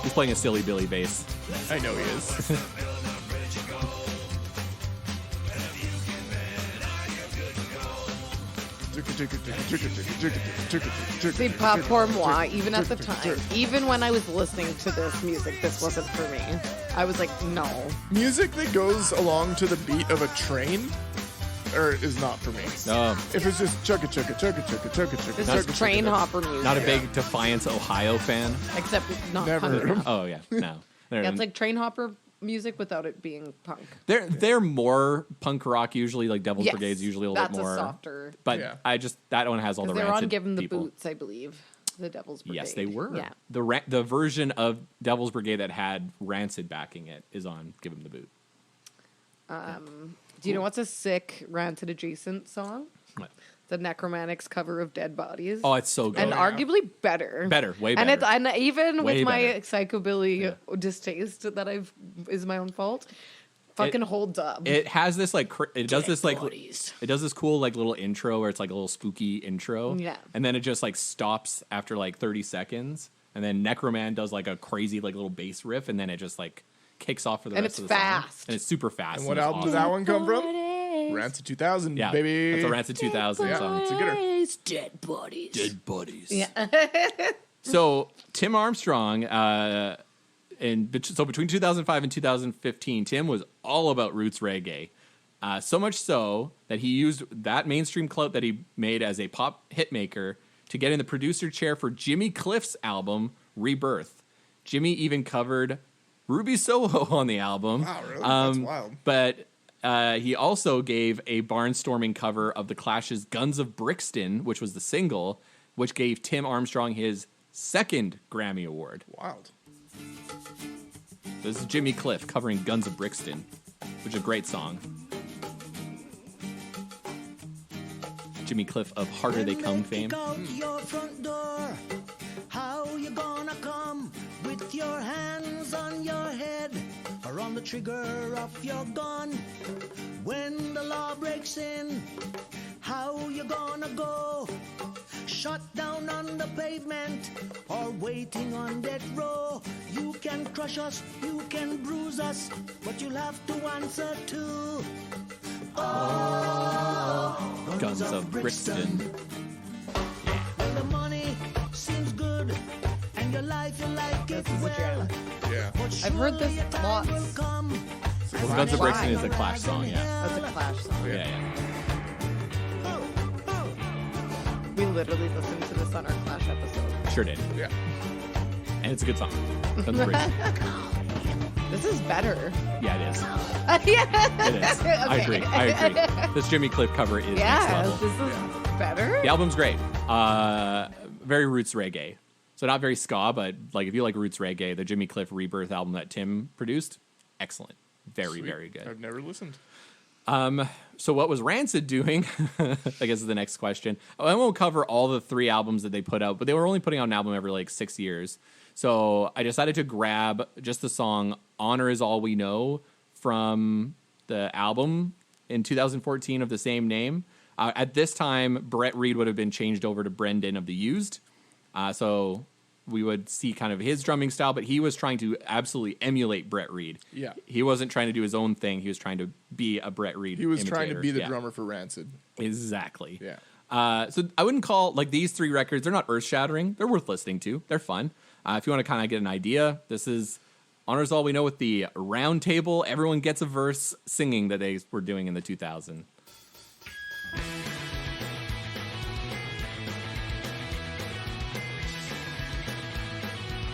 He's playing a silly Billy bass. I know he is. See, pas pour moi, even at the time, even when I was listening to this music, this wasn't for me. I was like, no. Music that goes along to the beat of a train is not for me. If it's just chugga chugga chugga chugga chugga chugga. This chugga, is train chugga, hopper music. Not a big Defiance, Ohio fan. Except not Never punk. heard of 'em. Oh yeah, no. Yeah, it's like train hopper music without it being punk. They're more punk rock usually. Like Devil's Yes, Brigade's usually a little that's bit more a softer. But Yeah. that one has all the They're on Rancid Give 'Em the people. Boots, I believe. The Devil's Brigade. Yes, they were. Yeah. The version of Devil's Brigade that had Rancid backing it is on Give 'Em the Boot. Do you know what's a sick Rancid adjacent song? What? The Necromantics cover of Dead Bodies. Oh, it's so good. and arguably better. Better, way And better. and even Way with my better. psychobilly distaste that is my own fault, fucking holds up. It has this like it does this like Bodies. it does this cool like little intro where it's like a little spooky intro. Yeah. And then it just like stops after like 30 seconds, and then Necroman does like a crazy like little bass riff, and then it just like kicks off for the And rest it's of the song. fast. And it's super fast. And what it's album awesome. did that one come from? Rancid 2000, Yeah, baby. that's a Rancid 2000 Yeah, song. it's a gooder. Dead Bodies. Dead Buddies. Yeah. So Tim Armstrong, so between 2005 and 2015, Tim was all about roots reggae. So much so that he used that mainstream clout that he made as a pop hit maker to get in the producer chair for Jimmy Cliff's album Rebirth. Jimmy even covered Ruby Soho on the album. Wow, really? That's wild. But he also gave a barnstorming cover of The Clash's Guns of Brixton, which was the single, which gave Tim Armstrong his second Grammy Award. Wild. This is Jimmy Cliff covering Guns of Brixton, which is a great song. Jimmy Cliff of Harder They Come fame. Out your front door. How you gonna come with your hands on your head or on the trigger of your gun? When the law breaks in, how you gonna go? Shut down on the pavement or waiting on death row. You can crush us, you can bruise us, but you'll have to answer to Guns of Brixton. When the money seems good and your life you like it This is a well. jam. Yeah. But I've heard this surely a time lots. will come. Well, Guns of Brixton is a Clash song, yeah. That's a Clash song. Yeah. We literally listened to this on our Clash episode. Sure did. Yeah. And it's a good song. Guns of Brixton. This is better. Yeah, it is. Yeah. It is. I agree. This Jimmy Cliff cover is next Yeah, level. this is better. The album's great. Very roots reggae. So not very ska, but like if you like roots reggae, the Jimmy Cliff Rebirth album that Tim produced, excellent. Very, Sweet. very good. I've never listened. So what was Rancid doing? I guess is the next question. I won't cover all the 3 albums that they put out, but they were only putting out an album every like 6 years. So I decided to grab just the song Honor Is All We Know from the album in 2014 of the same name. At this time, Brett Reed would have been changed over to Brendan of The Used. So we would see kind of his drumming style, but he was trying to absolutely emulate Brett Reed. Yeah. He wasn't trying to do his own thing. He was trying to be a Brett Reed He was trying to imitator. be the Yeah. drummer for Rancid. Exactly. Yeah. So I wouldn't call like these 3 records. They're not earth shattering. They're worth listening to. They're fun. If you want to kind of get an idea, this is Honors All We Know with the round table. Everyone gets a verse singing that they were doing in the 2000.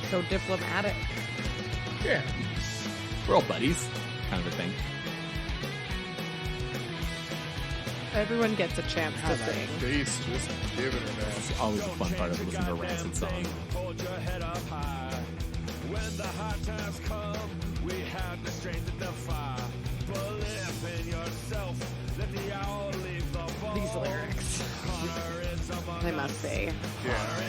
So diplomatic. Yeah. We're all buddies, kind of a thing. Everyone gets a chance to sing. Bass just giving it, man. It's always a fun part of listening to a Rancid song. Hold your head up high. When the hard times come, we have the strength to defy. Believe in yourself. Let the owl leave the ball. These lyrics. I must say. Yeah.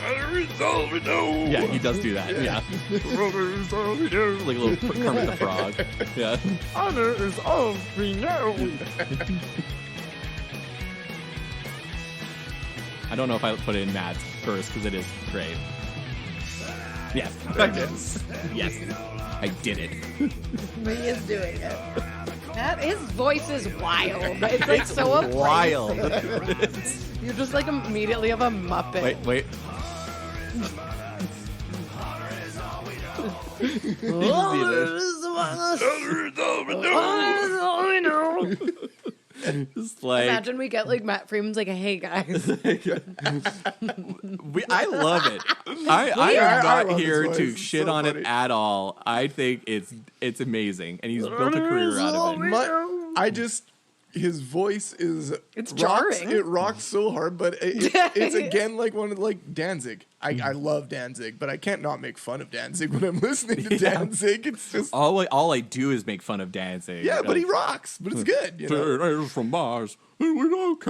Yeah, he does do that. Yeah. Like a little Kermit the Frog. Yeah. Honor is all we know. I don't know if I put it in Matt's verse because it is great. Yes. Yes. I did it. He is doing it. His voice is wild. It's like so abrasive. Wild. You just like immediately have a Muppet. Wait. Just like, Imagine we get like Matt Freeman's like, hey guys. I love it. I I am love not his here voice. to It's shit so on funny. it at all. I think it's amazing, and he's built a career out of it. His voice is It's rocks, jarring. It rocks so hard, but it's again like one of like Danzig. I love Danzig, but I can't not make fun of Danzig when I'm listening to Danzig. It's just All I do is make fun of Danzig. yeah, but he rocks. But it's good. You know? There's from Mars, and we don't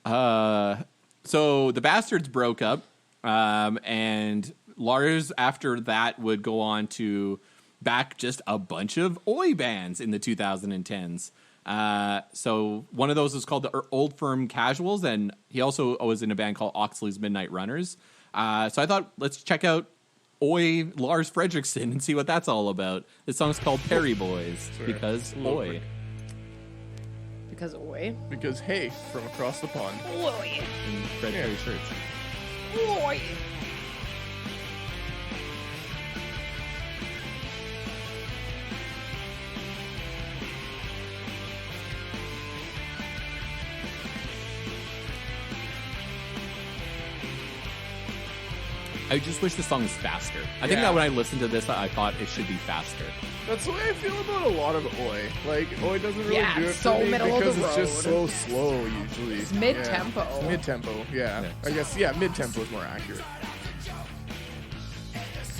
care. So the Bastards broke up, and Lars after that would go on to back just a bunch of Oi bands in the 2010s. So one of those was called the Old Firm Casuals, and he also was in a band called Oxley's Midnight Runners. So I thought, let's check out Oi Lars Fredriksson and see what that's all about. This song's called Perry Boys, because Oi. Because oi. Because hey, from across the pond. Oi. And Fred Perry shirts. Oi. I just wish the song was faster. I think Yeah. that when I listened to this, I thought it should be faster. That's the way I feel about a lot of Oi. Like Oi doesn't really Yeah, do it it's for so me middle of because the it's just road. so slow usually. It's mid-tempo. Yeah. Mid-tempo, yeah. I guess mid-tempo is more accurate.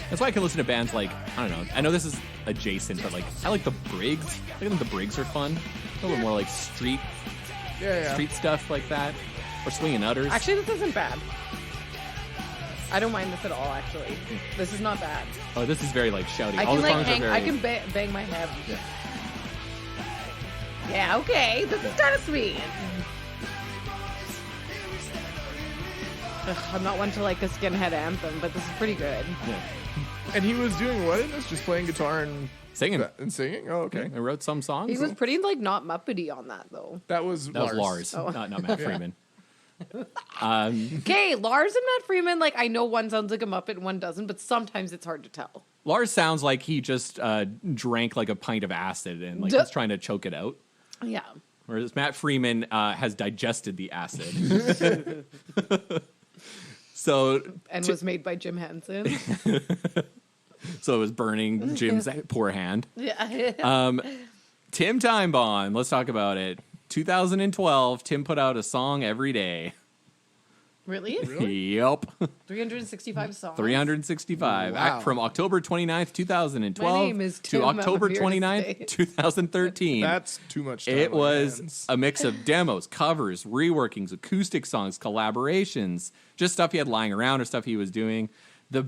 That's why I can listen to bands like, I don't know, I know this is adjacent, but like, I like the Briggs. I think the Briggs are fun. A little more like street Yeah. stuff like that. Or Swinging Utters. Actually, this isn't bad. I don't mind this at all, actually. This is not bad. Oh, this is very like shouty. I All can the like songs hang, are very... I can bang my head. Yeah, okay. This is kind of sweet. Ugh, I'm not one to like a skinhead anthem, but this is pretty good. Yeah. And he was doing what in this? Just playing guitar and Singing. singing? Oh, okay. I wrote some songs. He was pretty like not Muppety on that though. That was That was Lars, Oh. not Matt Freeman. Okay, Lars and Matt Freeman, like I know one sounds like a Muppet and one doesn't, but sometimes it's hard to tell. Lars sounds like he just drank like a pint of acid and like Duh. he's trying to choke it out. Yeah. Whereas Matt Freeman has digested the acid. So And was made by Jim Henson. it was burning Jim's poor hand. Yeah. Tim Timebomb, let's talk about it. 2012, Tim put out a song every day. Really? Yep. 365 songs. 365. Wow. From October 29th, 2012 My name is Tim, to I'm October here to 29th, stay. 2013. That's too much time. It on was hands. a mix of demos, covers, reworkings, acoustic songs, collaborations, just stuff he had lying around or stuff he was doing. The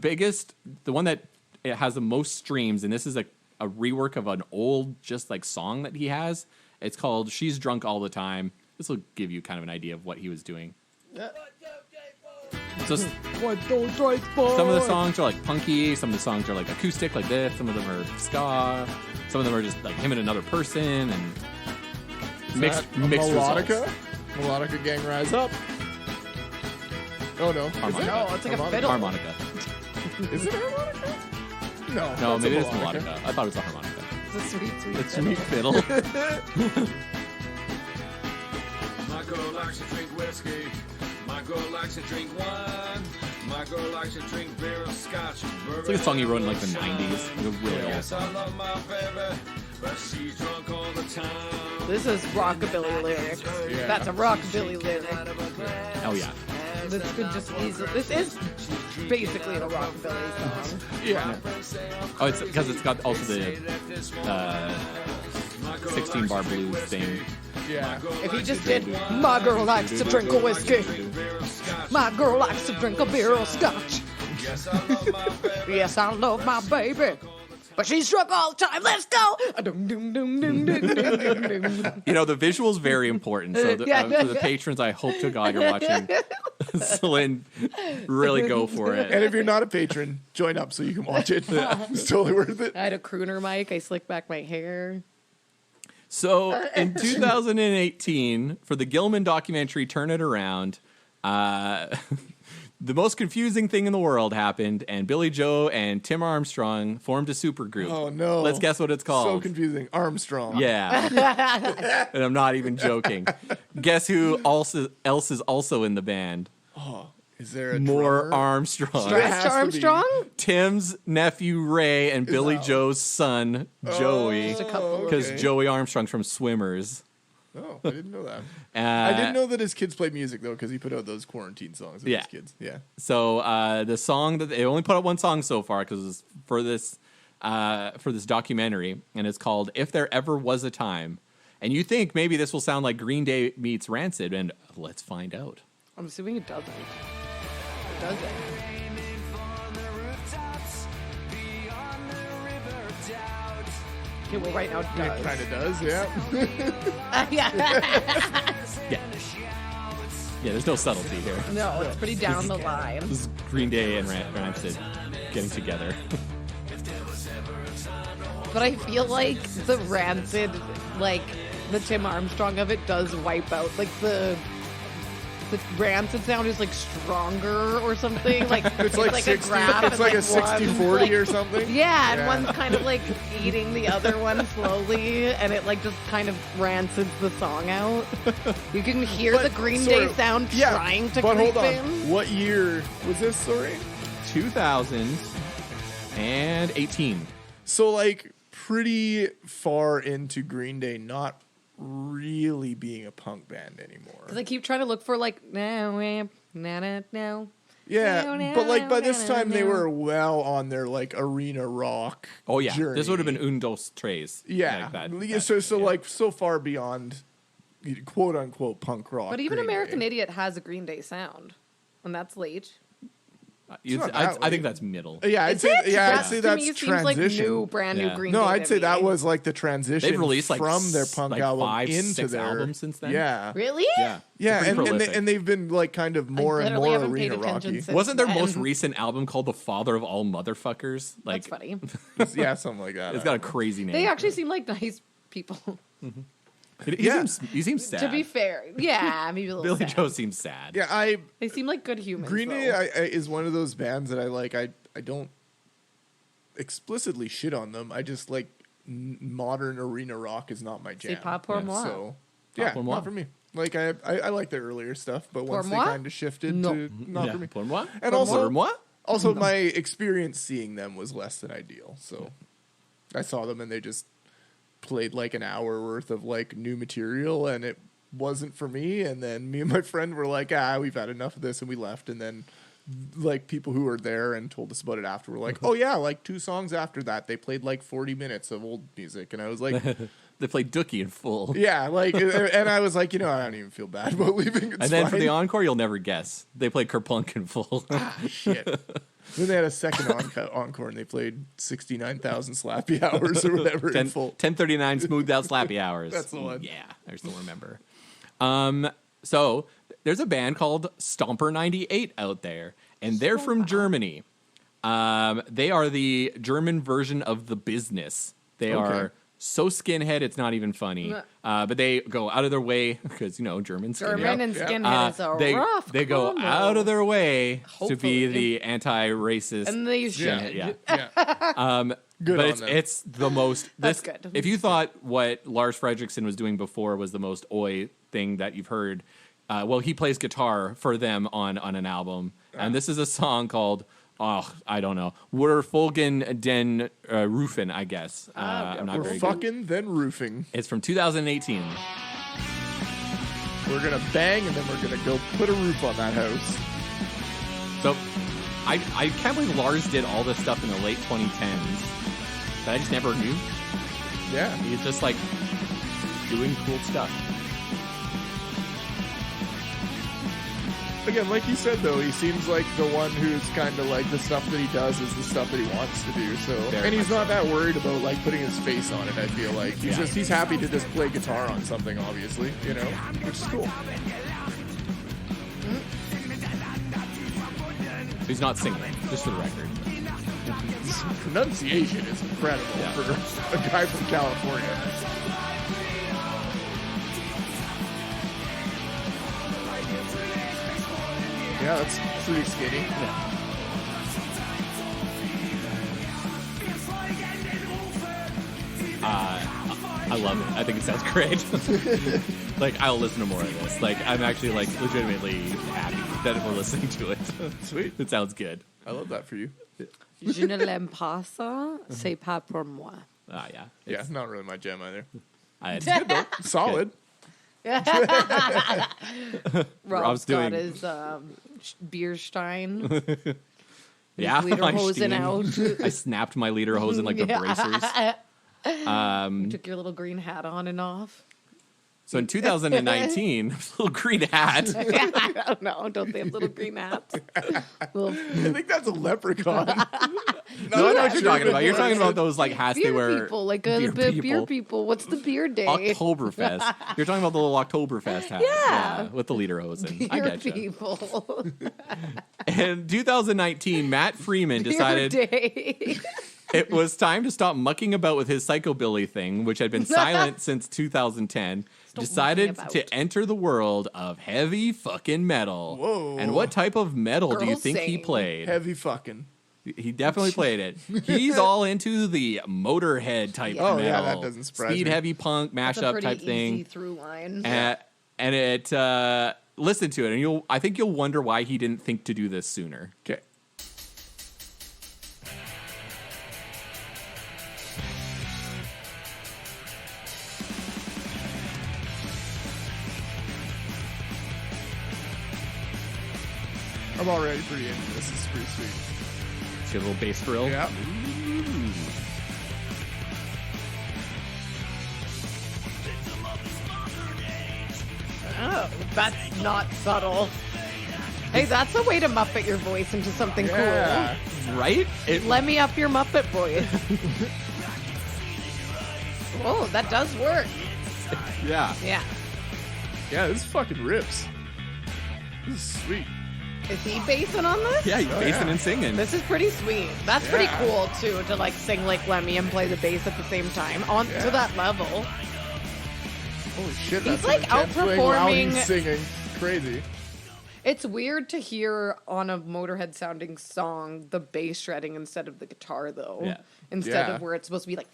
one that it has the most streams, and this is a rework of an old just like song that he has. It's called She's Drunk All the Time. This will give you kind of an idea of what he was doing. So some of the songs are like punky, some of the songs are like acoustic like this, some of them are ska, some of them are just like him and another person and mixed Melodica? results. Melodica Gang Rise Up. Oh no. Harmonica. No, it's like a fiddle. Harmonica. Is it harmonica? No. No, that's maybe a it's melodica. I thought it was a harmonica. It's a sweet, sweet It's fiddle. sweet fiddle. My girl likes to drink whiskey. My girl likes to drink wine. My girl likes to drink beer or scotch. It's like a song he wrote in like the 90s. It was really old Yes, I song. love my baby, but she's drunk all the time. This is rockabilly lyrics. Yeah. That's a rockabilly lyric. Oh yeah. This could just easily. This is basically a rockabilly song. Yeah. Oh, it's because it's got also the 16 bar blues thing. Yeah. If he just did, my girl likes to drink a whiskey. My girl likes to drink a beer or scotch. Yes, I love my baby. But she's drunk all the time. Let's go. You know, the visual's very important. So for the patrons, I hope to God you're watching Celine really go for it. And if you're not a patron, join up so you can watch it. It's totally worth it. I had a crooner mic. I slicked back my hair. So in 2018, for the Gilman documentary Turn It Around, the most confusing thing in the world happened, and Billy Joe and Tim Armstrong formed a supergroup. Oh no. Let's guess what it's called. So confusing. Armstrong. Yeah. And I'm not even joking. Guess who else is also in the band? Is there a More drummer? Armstrong. There has Stretch to be. Armstrong? Tim's nephew Ray and Billy out. Joe's son Joey. Just a couple. Because okay. Joey Armstrong's from Swimmers. Oh, I didn't know that. I I didn't know that his kids played music though, because he put out those quarantine songs with Yeah. his kids. Yeah. So the song that they only put out one song so far because it's for this documentary, and it's called "If There Ever Was a Time." And you think maybe this will sound like Green Day meets Rancid, and let's find out. I'm assuming it doesn't. It doesn't. Okay, well, right now it It does. kind of does, yeah. Yeah. Yeah, there's no subtlety here. No, it's pretty down the line. This is Green Day and Rancid getting together. But I feel like the Rancid, like the Tim Armstrong of it, does wipe out. Like the Rancid sound is like stronger or something. Like It's like 60, a graph. it's like a and, one's, 60-40 like- or something. Yeah, and Yeah. one's kind of like eating the other one slowly, and it like just kind of rancids the song out. You can hear But the Green sort Day of- sound yeah, trying to but creep hold on. in. What year was this, sorry? 2018. So, like, pretty far into Green Day not really being a punk band anymore. Because I keep trying to look for like no. Yeah, but like by this time they were well on their like arena rock. Oh yeah, journey. this would have been Un Dos Tres. Yeah, like Yeah, that, so yeah. like so far beyond quote unquote punk rock. But even Green American Day. Idiot has a Green Day sound, and that's late. not that I think late. that's middle. Yeah, I'd Is say it? I'd That, say to that's me seems like transition. new, brand new Yeah. Green No, Day. I'd to say that me. was like the transition. They've released like from their punk like album 5, into 6 their albums since then. Yeah, Really? Yeah, yeah, It's pretty and prolific. they've been like kind of more and literally more haven't paid arena attention rocky. since Wasn't their then. most recent album called "The Father of All Motherfuckers"? Like, That's funny. Yeah, something like that. it's got a crazy name. They actually seem like nice people. he seems sad. To be fair, yeah, maybe a little Billy sad. Joe seems sad. Yeah, They seem like good humans. Green though. Day is one of those bands that I like. I don't explicitly shit on them. I just like modern arena rock is not my jam. C'est pas pour moi. So yeah, pour moi. not for me. Like I like their earlier stuff, but once they moi? kind of shifted No. to not Yeah. for me. Pour moi? And Pour also- moi? Also, my experience seeing them was less than ideal. So I saw them and they just played like an hour worth of like new material, and it wasn't for me. And then me and my friend were like, we've had enough of this, and we left. And then like people who were there and told us about it after were like, oh yeah, like 2 songs after that they played like 40 minutes of old music, and I was like, They played Dookie in full. yeah, like, and I was like, I don't even feel bad about leaving. It's And then for fine. the encore, you'll never guess. They played Kerplunk in full. Shit. Then they had a second encore, and they played 69,000 slappy hours or whatever in full. 10:39 smoothed out slappy hours. That's the one. Yeah, I still remember. So there's a band called Stomper 98 out there, and they're from Germany. They are the German version of The Business. They are so skinhead it's not even funny. But they go out of their way because German skinhead. German and skinhead is a rough They go combo. out of their way to Hopefully. be the anti-racist. And they skinhead, should. yeah. Good But on them. it's the most. That's good. If you thought what Lars Fredriksson was doing before was the most oi thing that you've heard, well, he plays guitar for them on an album, and this is a song called I don't know, We're Folgen den Rufen, I guess. I'm not We're very good. fucking then roofing. It's from 2018. We're gonna bang and then we're gonna go put a roof on that house. So I can't believe Lars did all this stuff in the late 2010s that I just never knew. Yeah. He's just like doing cool stuff. Again, like you said though, he seems like the one who's kind of like the stuff that he does is the stuff that he wants to do. So, Very and he's much not that worried about like putting his face on it. I feel like he's happy to just play guitar on something, obviously, which is cool. He's not singing, just for the record. Pronunciation is incredible for a guy from California. Yeah, that's pretty skinny. I love it. I think it sounds great. Like, I'll listen to more of this. Like, I'm actually, like, legitimately happy that we're listening to it. Sweet. It sounds good. I love that for you. Je ne l'aime pas ça, c'est pas pour moi. Ah, yeah. Yeah, it's not really my jam either. Good. Solid. Rob's doing- got his Bierstein. Yeah. my Lederhosen Steen. out. I snapped my Lederhosen like the bracers. You took your little green hat on and off. So in 2019, little green hat. I don't know. Don't they have little green hats? Little I think that's a leprechaun. No, I know what you're talking about. You're talking about those like hats they beer wear. people, like beer beer people. What's the beer day? Oktoberfest. You're talking about the little Oktoberfest hat. Yeah. With the Lederhosen. I Beer get you. people. In 2019, Matt Freeman Beer decided day. it was time to stop mucking about with his psychobilly thing, which had been silent since 2010. Decided mucking to about. enter the world of heavy fucking metal. Whoa. And what type of metal do you Girls think he sing. played? Heavy fucking. He definitely played it. He's all into the Motorhead type Yeah. metal. Oh, yeah, that doesn't surprise Speed me. heavy punk That's a mashup pretty type easy thing. through line. And it listen to it, and I think you'll wonder why he didn't think to do this sooner. Okay. I'm already pretty into this. This is pretty sweet. See a little bass drill. Yeah. Oh, that's not subtle. Hey, that's a way to Muppet your voice into something Yeah. Right? It, cool. Let me up your Muppet voice. Oh, that does work. yeah. Yeah. Yeah, this fucking rips. This is sweet. Is he basing on this? Yeah, he's Oh, basing yeah. and singing. This is pretty sweet. That's pretty Yeah. cool too, to like sing like Lemmy and play the bass at the same time on Yeah. to that level. Holy shit, He's, that's like, an intense way while he's outperforming- singing. Crazy. It's weird to hear on a Motorhead sounding song the bass shredding instead of the guitar though. Yeah. Instead Yeah. of where it's supposed to be like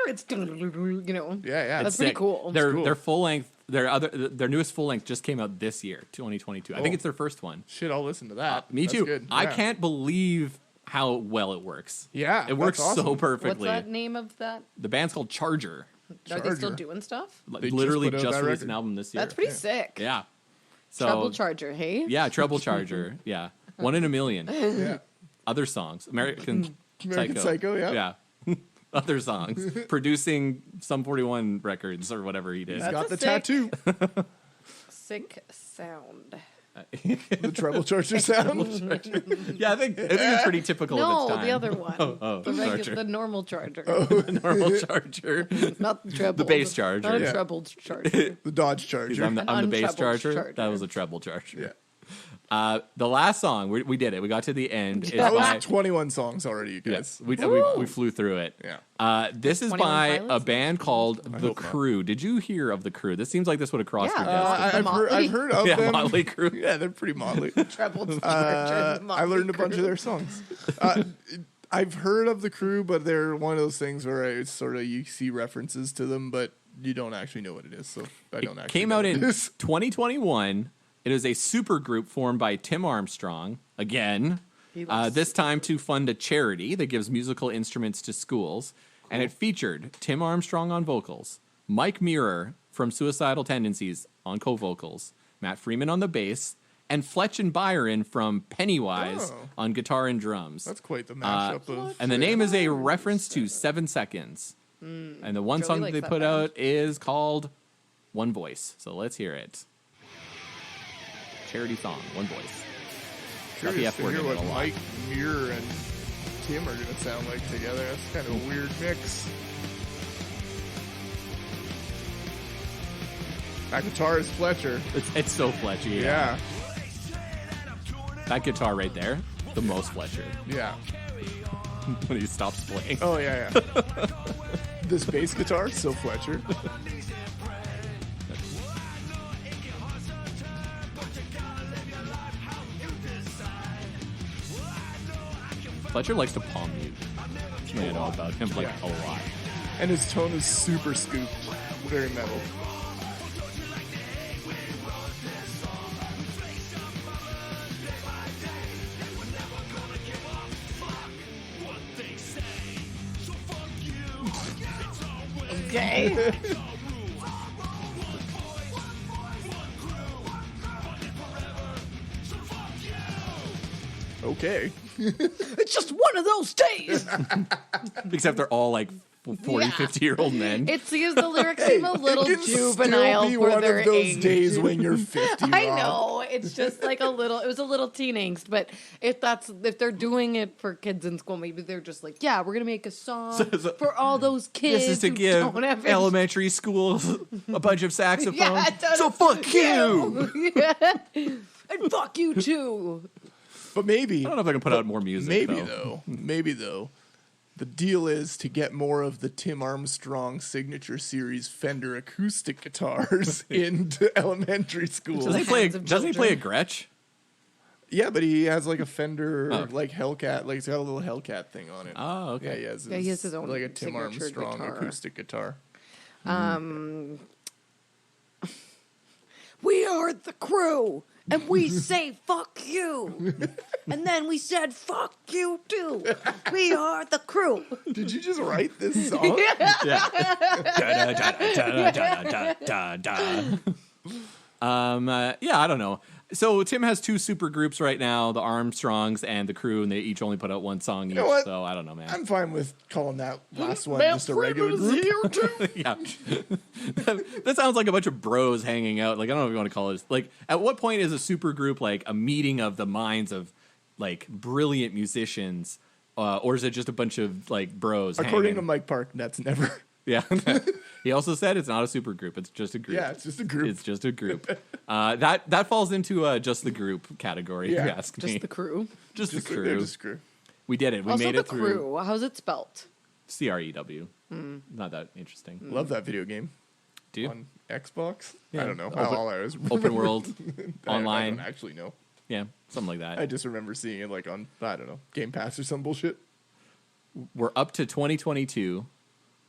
it's Yeah, yeah. That's pretty Sick. cool. Their full length, their newest full length just came out this year, 2022. I think Oh. it's their first one. Shit, I'll listen to that. Me That's too. Good. I Yeah. can't believe how well it works. Yeah, It works that's so awesome. perfectly. What's that name of that? The band's called Charger. Are they still Charger. doing stuff? They Literally just put out just that released an record. album this year. That's pretty sick. Yeah. So Treble Charger, hey? yeah, Treble Charger. Yeah, 1 in a million. Yeah. Other songs, American Psycho, yeah. Yeah. Other songs. Producing Sum 41 records or whatever he did. He's That's got a the sick- tattoo. Sick sound. The treble charger sound. Yeah, I think it's pretty typical of No, its time. the other one. the The the normal charger. the normal Charger. Not the treble. The bass charger. Not a Yeah. treble charger. The Dodge Charger. I'm the bass untrebled charger. Charger. That was a treble charger. The last song, we did it. We got to the end. Yeah. That It's was 21 songs already, you guys. yes, we flew through it. Yeah. This is 21 by a Pilots? band called The hope not. Crew. Did you hear of The Crew? This seems like this would have crossed Yeah. your desk. I've heard of Yeah, them. Motley Crew. Yeah, they're pretty motley. Treble I learned a bunch of their songs. I've heard of The Crew, but they're one of those things where it's sort of you see references to them, but you don't actually know what it is. So I don't actually Came know out what in it is. 2021. It is a super group formed by Tim Armstrong, again, this time to fund a charity that gives musical instruments to schools. And it featured Tim Armstrong on vocals, Mike Muir from Suicidal Tendencies on co-vocals, Matt Freeman on the bass, and Fletch and Byron from Pennywise Oh. on guitar and drums. That's quite the mashup of. And the name is a reference to 7 Seconds. And the one Joey song that likes they that put band. out is called One Voice. So let's hear it. Charity song, One Voice. Got the Curious F to word hear in it what a lot. Mike Muir and Tim are going to sound like together. That's kind of a weird mix. That guitar is Fletcher. It's so Fletchy. Yeah. That guitar right there, the most Fletcher. Yeah. When he stops playing. Oh, yeah, yeah. This bass guitar, so Fletcher. Fletcher likes to palm mute. I know about him like a lot. And his tone is super scooped. Very metal. Okay. Okay. It's just one of those days. Except they're all like 40, Yeah. 50-year-old men. It seems the lyrics seem a little It can juvenile still be for one their of those age. days when you're 50. I Rob. know it's just like it was a little teen angst, but if they're doing it for kids in school, maybe they're just like, yeah, we're gonna make a song So- for all those kids. This is to who give don't have elementary schools a bunch of saxophones. Yeah, so fuck you! Yeah. And fuck you too. But maybe. I don't know if I can put out more music. Maybe though, the deal is to get more of the Tim Armstrong signature series Fender acoustic guitars into elementary schools. Doesn't he play? Hands of Doesn't he play a children. Gretsch? Yeah, but he has like a Fender Oh. like Hellcat, like it's got a little Hellcat thing on it. Oh, okay. Yeah, he has. Yeah, he has his own like a Tim signature Armstrong guitar. acoustic guitar. We are the crew, and we say fuck you. And then we said fuck you too. We are the crew. Did you just write this song? Yeah, I don't know. So Tim has two super groups right now, the Armstrongs and the Crew, and they each only put out one song each. know what? So I don't know, man. I'm fine with calling that last one just a regular group. here too. Yeah, that sounds like a bunch of bros hanging out. Like I don't know if you want to call it. Like, at what point is a super group like a meeting of the minds of like brilliant musicians, or is it just a bunch of like bros? According to hanging? Mike Park, that's never. Yeah, he also said it's not a super group; it's just a group. Yeah, it's just a group. It's just a group. That falls into just the group category. If you Yeah. ask me. Just the crew. Just the Just a crew. Just a crew. We did it. We Also made the it through. crew. How's it spelt? CREW. Not that interesting. Love that video game Do you? on Xbox. Yeah. I don't know. Open- All I was Open world, I online. don't actually know. Yeah, something like that. I just remember seeing it like on I don't know Game Pass or some bullshit. We're up to 2022,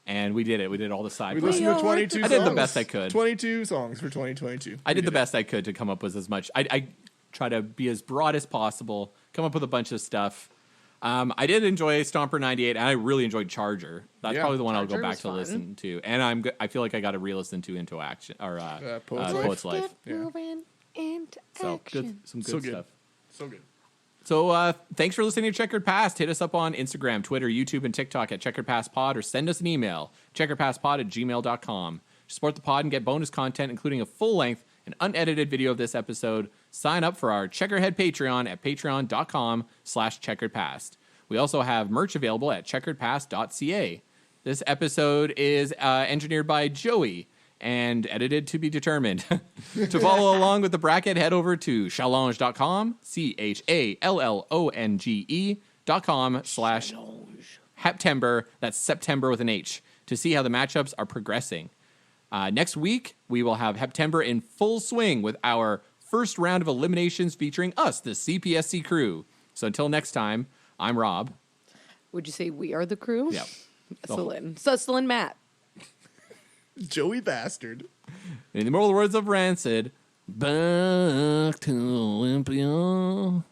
and we did it. We did all the side We projects. listened to 22 songs. I did the best I could. 22 songs for 2022. I did We the best I could to come up with as much. I try to be as broad as possible, come up with a bunch of stuff. I did enjoy Stomper 98, and I really enjoyed Charger. That's Yeah, probably the one I'll Charger go back was to fun. listen to. And I feel like I got to re-listen to Into Action, or Poet's Life. Poet's Life. Get moving into So action. some good So good. stuff. So good. So thanks for listening to Checkered Past. Hit us up on Instagram, Twitter, YouTube, and TikTok at Checkered Past Pod, or send us an email, checkeredpastpod@gmail.com. To support the pod and get bonus content, including a full-length and unedited video of this episode, sign up for our Checkerhead Patreon at patreon.com/checkeredpast. We also have merch available at checkeredpast.ca. This episode is engineered by Joey, and edited to be determined. To follow along with the bracket, head over to challonge.com, CHALLONGE.com/Heptember, that's September with an H, to see how the matchups are progressing. Next week, we will have Heptember in full swing with our first round of eliminations featuring us, the CPSC crew. So until next time, I'm Rob. Would you say we are the crew? Yep. Celine. So Celine, Matt. Joey Bastard. In the moral words of Rancid, back to Olympia.